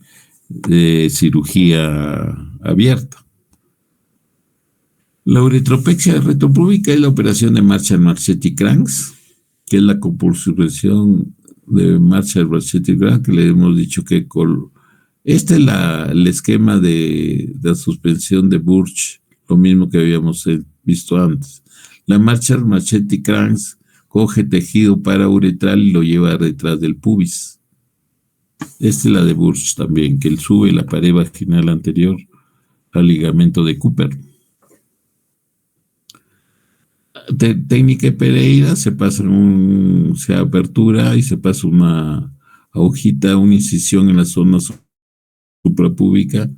de cirugía abierta. La uretropexia retropúbica es la operación de Marshall-Marchetti-Kranz, que es la compulsión de Marshall-Marchetti-Kranz, que le hemos dicho que este es el esquema de la suspensión de Burch, lo mismo que habíamos visto antes. La Marshall-Marchetti-Kranz coge tejido parauretral y lo lleva detrás del pubis. Esta es la de Burch también, que él sube la pared vaginal anterior al ligamento de Cooper. Técnica de Pereira, se apertura y se pasa una agujita, una incisión en la zona suprapúbica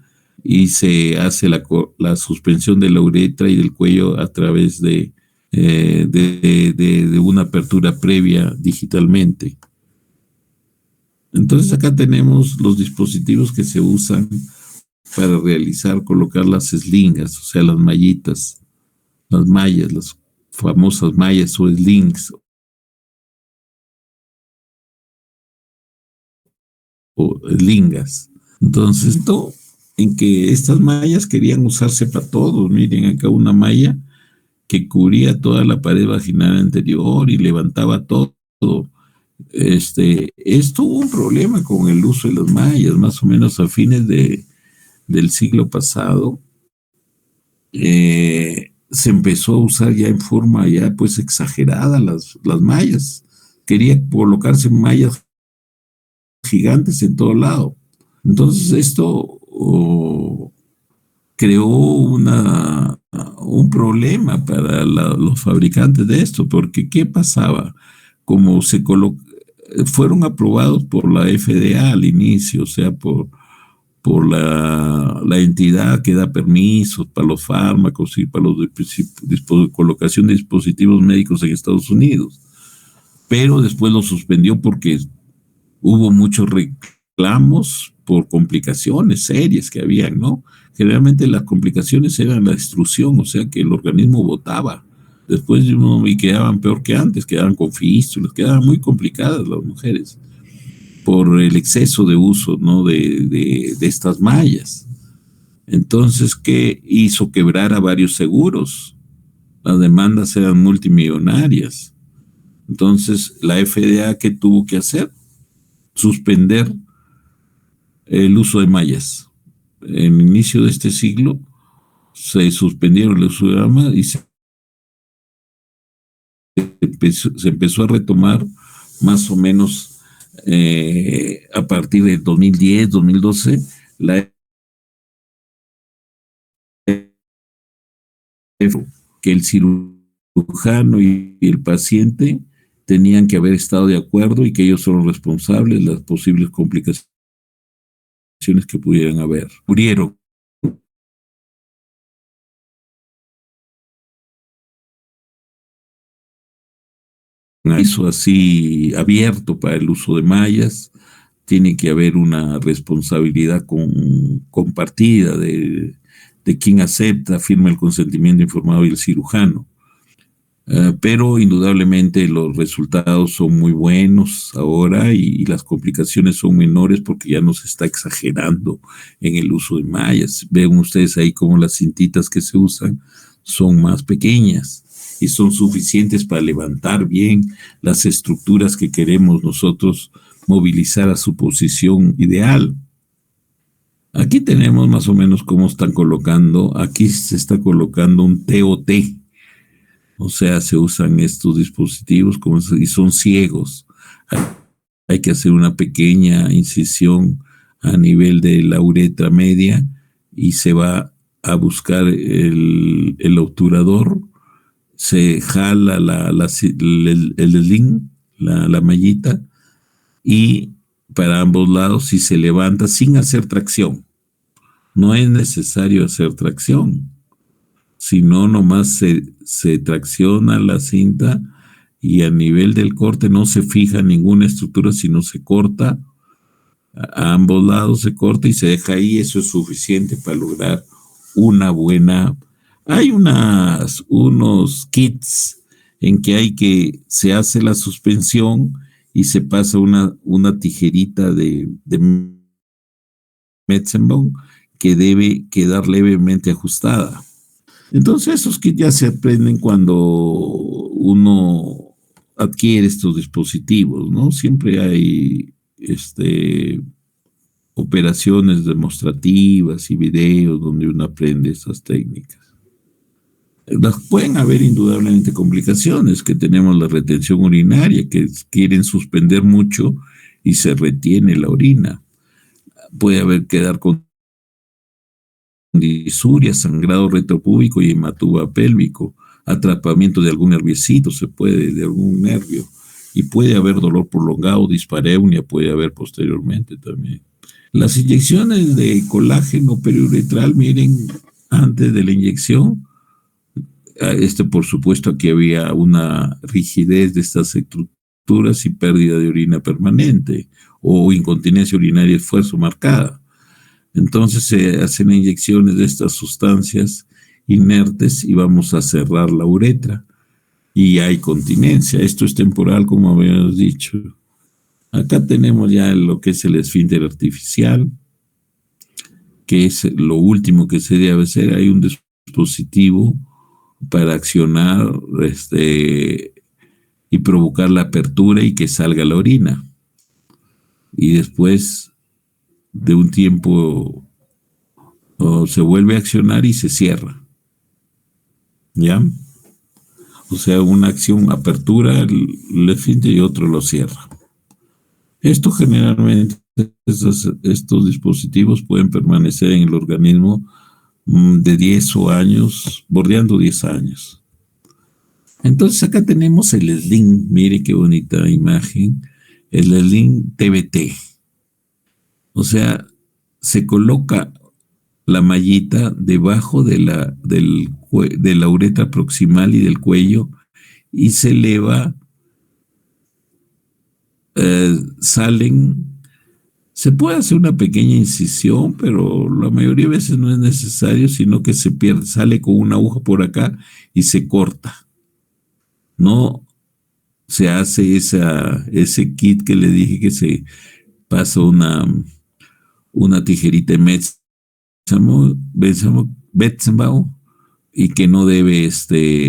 y se hace la suspensión de la uretra y del cuello a través de una apertura previa digitalmente. Entonces acá tenemos los dispositivos que se usan para colocar las slingas, o sea, las mallitas, las mallas, las famosas mallas o slings o slingas. Entonces, esto en que estas mallas querían usarse para todo. Miren acá una malla que cubría toda la pared vaginal anterior y levantaba todo. Esto hubo un problema con el uso de las mallas, más o menos a fines del siglo pasado. Se empezó a usar ya en forma ya pues exagerada las mallas. Quería colocarse mallas gigantes en todo lado. Entonces esto creó un problema para los fabricantes de esto, porque ¿qué pasaba? Como fueron aprobados por la FDA al inicio, o sea, por la entidad que da permisos para los fármacos y para la colocación de dispositivos médicos en Estados Unidos. Pero después lo suspendió porque hubo muchos reclamos por complicaciones serias que habían, ¿no? Generalmente las complicaciones eran la extrusión, o sea que el organismo botaba. Después y quedaban peor que antes, quedaban con fístulas, quedaban muy complicadas las mujeres por el exceso de uso, ¿no? de estas mallas. Entonces, ¿qué hizo quebrar a varios seguros? Las demandas eran multimillonarias. Entonces, la FDA, ¿qué tuvo que hacer? Suspender el uso de mallas. En el inicio de este siglo se suspendieron el uso de mallas y se empezó a retomar más o menos a partir de 2010, 2012, que el cirujano y el paciente tenían que haber estado de acuerdo y que ellos son los responsables de las posibles complicaciones que pudieran haber. Murieron. Eso así abierto para el uso de mallas, tiene que haber una responsabilidad compartida de quien acepta, firma el consentimiento informado y el cirujano. Pero indudablemente los resultados son muy buenos ahora y las complicaciones son menores porque ya no se está exagerando en el uso de mallas. Ven ustedes ahí como las cintitas que se usan son más pequeñas y son suficientes para levantar bien las estructuras que queremos nosotros movilizar a su posición ideal. Aquí tenemos más o menos cómo están colocando. Aquí se está colocando un TOT. O sea, se usan estos dispositivos y son ciegos. Hay que hacer una pequeña incisión a nivel de la uretra media y se va a buscar el obturador, se jala el sling, la mallita, y para ambos lados y se levanta sin hacer tracción. No es necesario hacer tracción, sino nomás se tracciona la cinta y a nivel del corte no se fija ninguna estructura, sino se corta, a ambos lados se corta y se deja ahí. Eso es suficiente para lograr una buena... Hay unos kits en que se hace la suspensión y se pasa una tijerita de Metzenbaum que debe quedar levemente ajustada. Entonces esos kits ya se aprenden cuando uno adquiere estos dispositivos, ¿no? Siempre hay operaciones demostrativas y videos donde uno aprende estas técnicas. Pueden haber indudablemente complicaciones, que tenemos la retención urinaria, que quieren suspender mucho y se retiene la orina. Puede quedar con disuria, sangrado retropúbico y hematoma pélvico, atrapamiento de algún nerviecito, de algún nervio, y puede haber dolor prolongado, dispareunia puede haber posteriormente también. Las inyecciones de colágeno periuretral, miren, antes de la inyección, por supuesto, aquí había una rigidez de estas estructuras y pérdida de orina permanente o incontinencia urinaria de esfuerzo marcada. Entonces se hacen inyecciones de estas sustancias inertes y vamos a cerrar la uretra y hay continencia. Esto es temporal, como habíamos dicho. Acá tenemos ya lo que es el esfínter artificial, que es lo último que se debe hacer. Hay un dispositivo para accionar y provocar la apertura y que salga la orina. Y después de un tiempo se vuelve a accionar y se cierra. ¿Ya? O sea, una acción apertura el esfínter y otro lo cierra. Esto generalmente, estos dispositivos pueden permanecer en el organismo de 10 años, bordeando 10 años. Entonces acá tenemos el sling, mire qué bonita imagen, el sling TBT. O sea, se coloca la mallita debajo de la uretra proximal y del cuello y se eleva, salen. Se puede hacer una pequeña incisión, pero la mayoría de veces no es necesario, sino que se pierde, sale con una aguja por acá y se corta. No se hace ese kit que le dije que se pasa una tijerita de Metzenbau y que no debe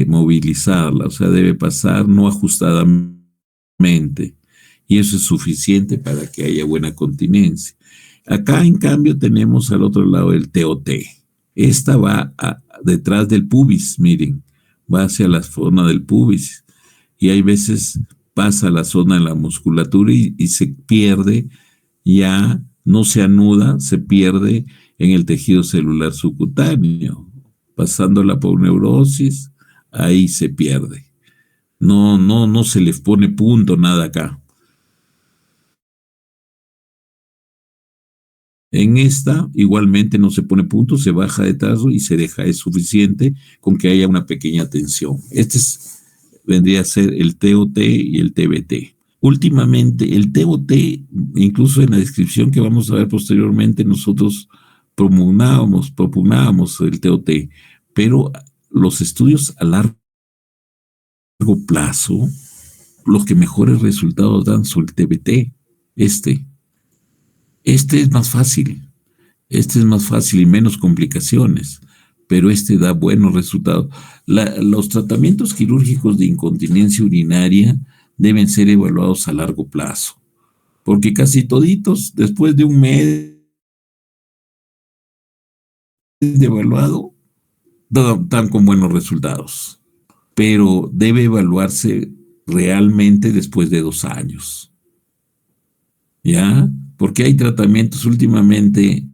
movilizarla, o sea, debe pasar no ajustadamente. Y eso es suficiente para que haya buena continencia. Acá, en cambio, tenemos al otro lado el TOT. Esta va detrás del pubis, miren, va hacia la zona del pubis. Y hay veces pasa a la zona de la musculatura y se pierde, ya no se anuda, se pierde en el tejido celular subcutáneo. Pasando la aponeurosis, ahí se pierde. No se le pone punto, nada acá. En esta, igualmente no se pone punto, se baja de trazo y se deja. Es suficiente con que haya una pequeña tensión. Vendría a ser el TOT y el TBT. Últimamente, el TOT, incluso en la descripción que vamos a ver posteriormente, nosotros propugnábamos el TOT, pero los estudios a largo plazo, los que mejores resultados dan son el TBT. Este es más fácil. Este es más fácil y menos complicaciones, pero da buenos resultados. Los tratamientos quirúrgicos de incontinencia urinaria deben ser evaluados a largo plazo, porque casi toditos, después de un mes de evaluado, dan con buenos resultados, pero debe evaluarse realmente después de 2 años. ¿Ya? Porque hay tratamientos últimamente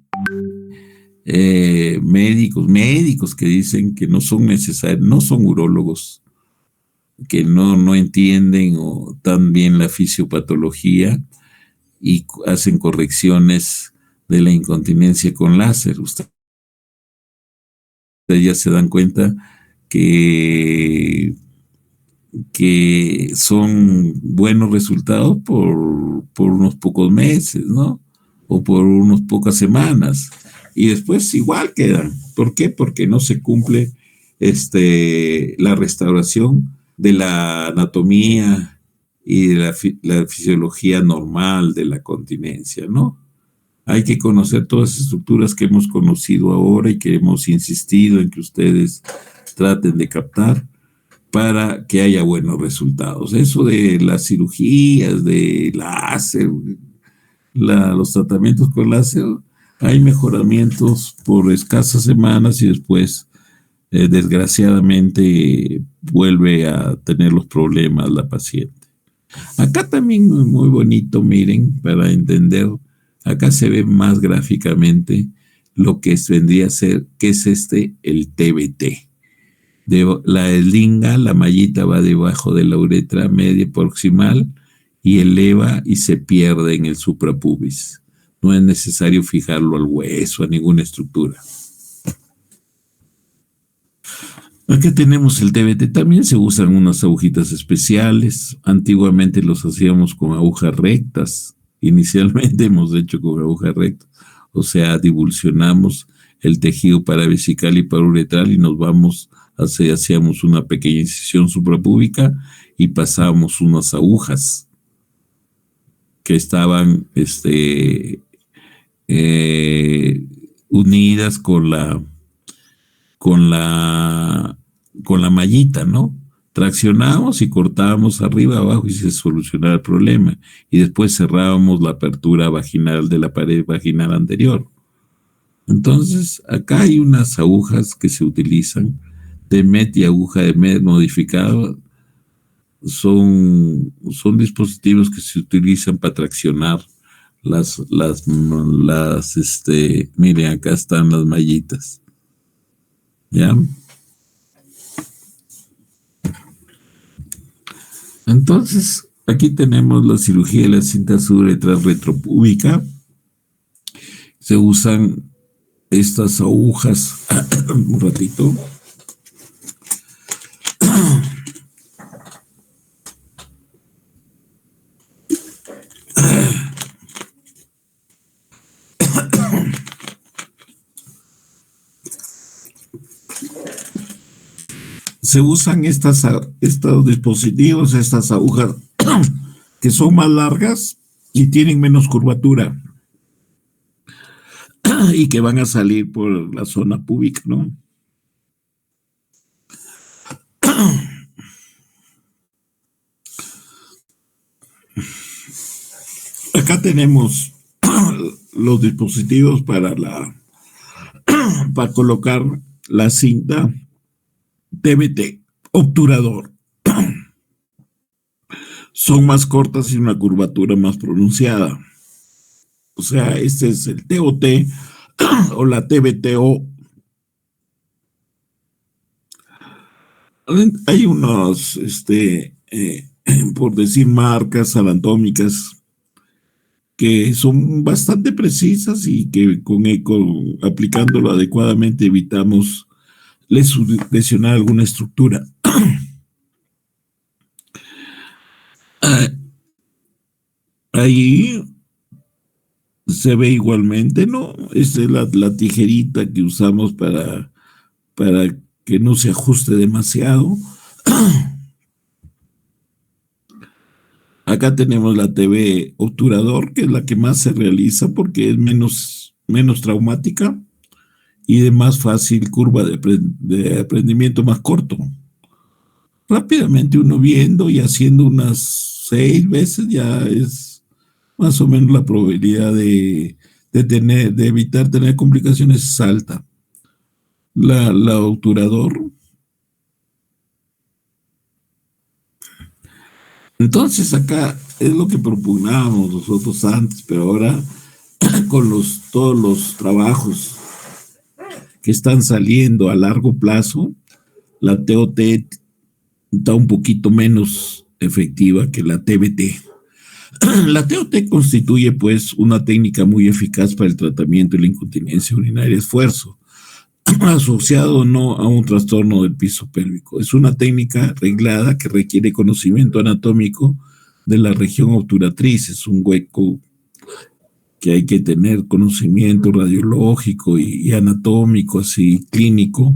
médicos que dicen que no son necesarios, no son urólogos, que no entienden tan bien la fisiopatología y hacen correcciones de la incontinencia con láser. Ustedes ya se dan cuenta que son buenos resultados por unos pocos meses, ¿no? O por unas pocas semanas. Y después igual quedan. ¿Por qué? Porque no se cumple la restauración de la anatomía y de la fisiología normal de la continencia, ¿no? Hay que conocer todas las estructuras que hemos conocido ahora y que hemos insistido en que ustedes traten de captar para que haya buenos resultados. Eso de las cirugías, de láser, los tratamientos con láser, hay mejoramientos por escasas semanas y después, desgraciadamente, vuelve a tener los problemas la paciente. Acá también muy bonito, miren, para entender, acá se ve más gráficamente lo que vendría a ser, que es el TBT. La eslinga, la mallita va debajo de la uretra media proximal y eleva y se pierde en el suprapubis. No es necesario fijarlo al hueso, a ninguna estructura. Acá tenemos el TBT, también se usan unas agujitas especiales. Antiguamente los hacíamos con agujas rectas. Inicialmente hemos hecho con agujas rectas. O sea, divulsionamos el tejido paravesical y paruretral y nos vamos, hacíamos una pequeña incisión suprapúbica y pasábamos unas agujas que estaban unidas con la, con la mallita, ¿no? Traccionábamos y cortábamos arriba, abajo y se solucionaba el problema. Y después cerrábamos la apertura vaginal de la pared vaginal anterior. Entonces, acá hay unas agujas que se utilizan, de MET y aguja de MET modificada. Son dispositivos que se utilizan para traccionar miren, acá están las mallitas. ¿Ya? Entonces, aquí tenemos la cirugía de la cinta suburetral retropúbica. Se usan estas agujas. Un ratito. Se usan estos dispositivos, estas agujas que son más largas y tienen menos curvatura y que van a salir por la zona púbica, ¿no? Acá tenemos los dispositivos para colocar la cinta TBT, obturador. Son más cortas y una curvatura más pronunciada. O sea, este es el TOT o la TBTO. Hay unos, por decir, marcas anatómicas que son bastante precisas y que aplicándolo adecuadamente evitamos lesionar alguna estructura. Ahí se ve igualmente, ¿no? Esta es la tijerita que usamos para que no se ajuste demasiado. Acá tenemos la TV obturador, que es la que más se realiza porque es menos traumática y de más fácil curva de aprendimiento más corto. Rápidamente uno viendo y haciendo unas 6 veces ya es más o menos la probabilidad de evitar tener complicaciones es alta. La obturador. Entonces acá es lo que propugnábamos nosotros antes, pero ahora con todos los trabajos que están saliendo a largo plazo, la TOT está un poquito menos efectiva que la TBT. La TOT constituye pues una técnica muy eficaz para el tratamiento de la incontinencia urinaria esfuerzo, asociado no a un trastorno del piso pélvico. Es una técnica reglada que requiere conocimiento anatómico de la región obturatriz. Es un hueco que hay que tener conocimiento radiológico y anatómico, así clínico,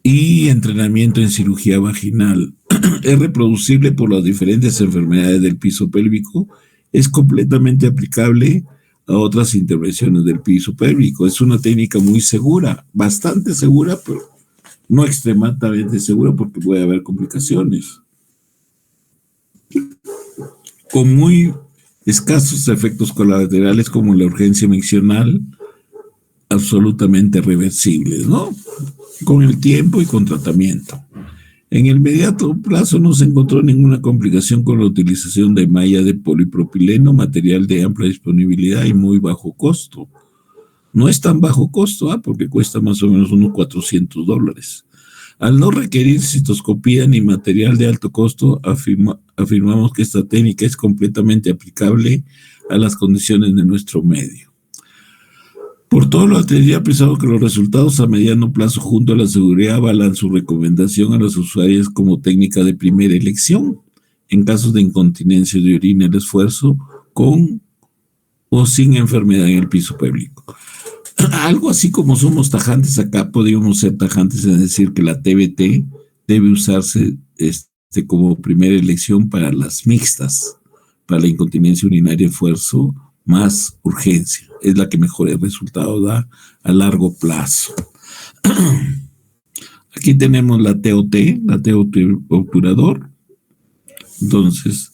y entrenamiento en cirugía vaginal. Es reproducible por las diferentes enfermedades del piso pélvico. Es completamente aplicable a otras intervenciones del piso pélvico. Es una técnica muy segura, bastante segura, pero no extremadamente segura porque puede haber complicaciones. Con muy escasos efectos colaterales como la urgencia miccional, absolutamente reversibles, ¿no? Con el tiempo y con tratamiento. En el inmediato plazo no se encontró ninguna complicación con la utilización de malla de polipropileno, material de amplia disponibilidad y muy bajo costo. No es tan bajo costo, porque cuesta más o menos unos $400. Al no requerir citoscopía ni material de alto costo, afirmamos que esta técnica es completamente aplicable a las condiciones de nuestro medio. Por todo lo anterior, pensado que los resultados a mediano plazo junto a la seguridad avalan su recomendación a los usuarios como técnica de primera elección en casos de incontinencia de orina el esfuerzo con o sin enfermedad en el piso pélvico. Algo así como somos tajantes acá, podríamos ser tajantes en decir que la TBT debe usarse como primera elección para las mixtas, para la incontinencia urinaria esfuerzo más urgencia. Es la que mejores resultados da a largo plazo. Aquí tenemos la TOT obturador. Entonces,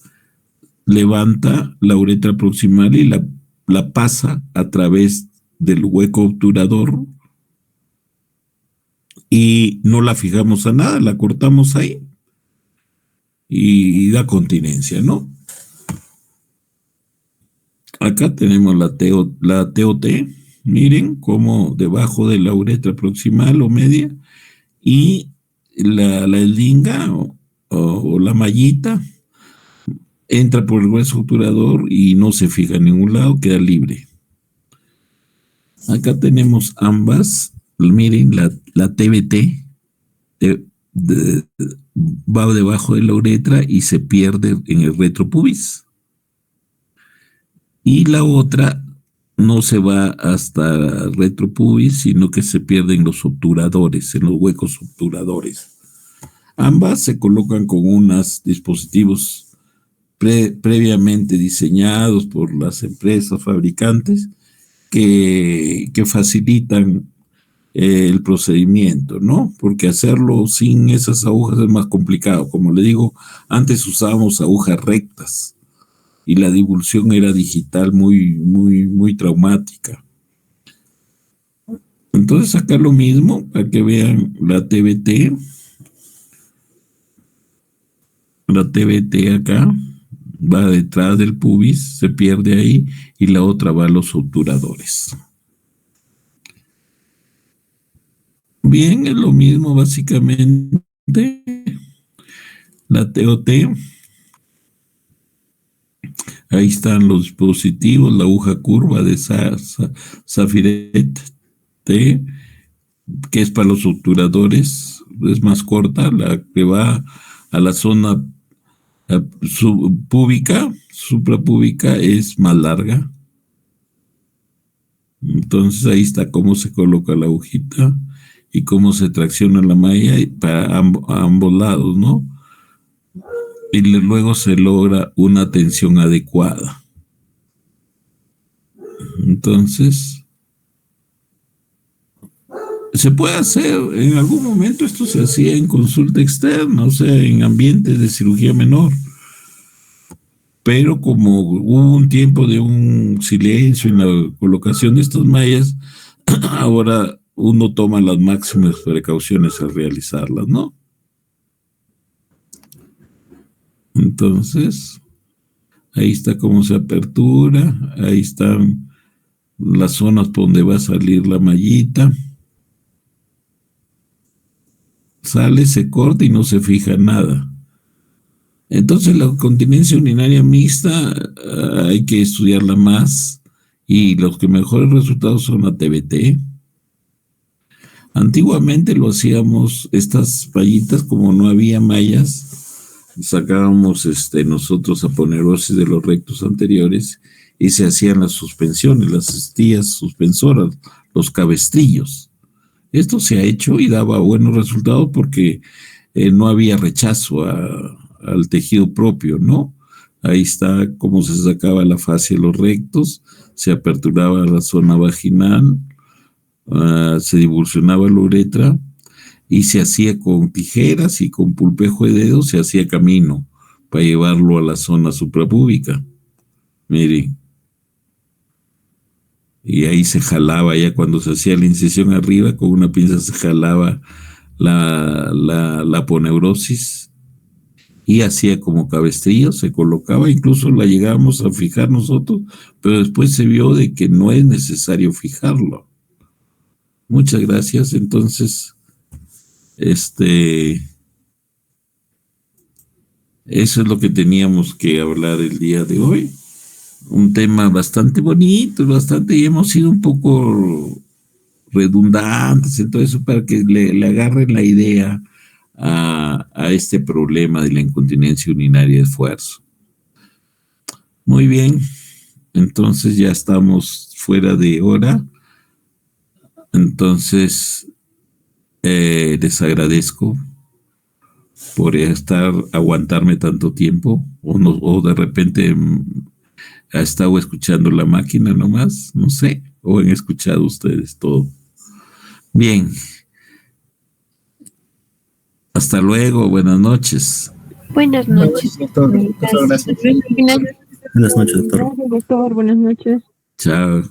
levanta la uretra proximal y la pasa a través del hueco obturador y no la fijamos a nada, la cortamos ahí y da continencia, ¿no? Acá tenemos la TOT, miren cómo debajo de la uretra proximal o media y la eslinga o la mallita entra por el hueso obturador y no se fija en ningún lado, queda libre. Acá tenemos ambas, miren, la TBT va debajo de la uretra y se pierde en el retropubis. Y la otra no se va hasta el retropubis, sino que se pierde en los obturadores, en los huecos obturadores. Ambas se colocan con unos dispositivos previamente diseñados por las empresas fabricantes que facilitan el procedimiento, ¿no? Porque hacerlo sin esas agujas es más complicado. Como le digo, antes usábamos agujas rectas y la divulsión era digital muy traumática. Entonces acá lo mismo, para que vean la TBT. La TBT acá va detrás del pubis, se pierde ahí, y la otra va a los obturadores. Bien, es lo mismo básicamente. La TOT, ahí están los dispositivos, la aguja curva de Safiret T, que es para los obturadores, es más corta, la que va a la zona púbica, suprapúbica, es más larga. Entonces ahí está cómo se coloca la agujita y cómo se tracciona la malla para ambos lados, ¿no? Y luego se logra una tensión adecuada. Entonces, se puede hacer, en algún momento esto se hacía en consulta externa, o sea, en ambientes de cirugía menor. Pero como hubo un tiempo de un silencio en la colocación de estas mallas, ahora uno toma las máximas precauciones al realizarlas, ¿no? Entonces, ahí está cómo se apertura, ahí están las zonas por donde va a salir la mallita. Sale, se corta y no se fija nada. Entonces la continencia urinaria mixta hay que estudiarla más y los que mejores resultados son la TBT. Antiguamente lo hacíamos, estas mallitas, como no había mallas, sacábamos nosotros aponerosis de los rectos anteriores y se hacían las suspensiones, las estillas suspensoras, los cabestrillos. Esto se ha hecho y daba buenos resultados porque no había rechazo al tejido propio, ¿no? Ahí está cómo se sacaba la fascia de los rectos, se aperturaba la zona vaginal, se divulsionaba la uretra y se hacía con tijeras y con pulpejo de dedos, se hacía camino para llevarlo a la zona suprapúbica. Miren. Y ahí se jalaba, ya cuando se hacía la incisión arriba, con una pinza se jalaba la aponeurosis y hacía como cabestrillo, se colocaba, incluso la llegábamos a fijar nosotros, pero después se vio de que no es necesario fijarlo. Muchas gracias. Entonces, Eso es lo que teníamos que hablar el día de hoy. Un tema bastante bonito, y hemos sido un poco redundantes en todo eso para que le agarren la idea a este problema de la incontinencia urinaria de esfuerzo. Muy bien, entonces ya estamos fuera de hora. Entonces, les agradezco por aguantarme tanto tiempo, o de repente ha estado escuchando la máquina nomás, no sé, o han escuchado ustedes todo. Bien. Hasta luego, buenas noches. Buenas noches. Doctor, gracias. Buenas noches, doctor. Buenas noches. Chao.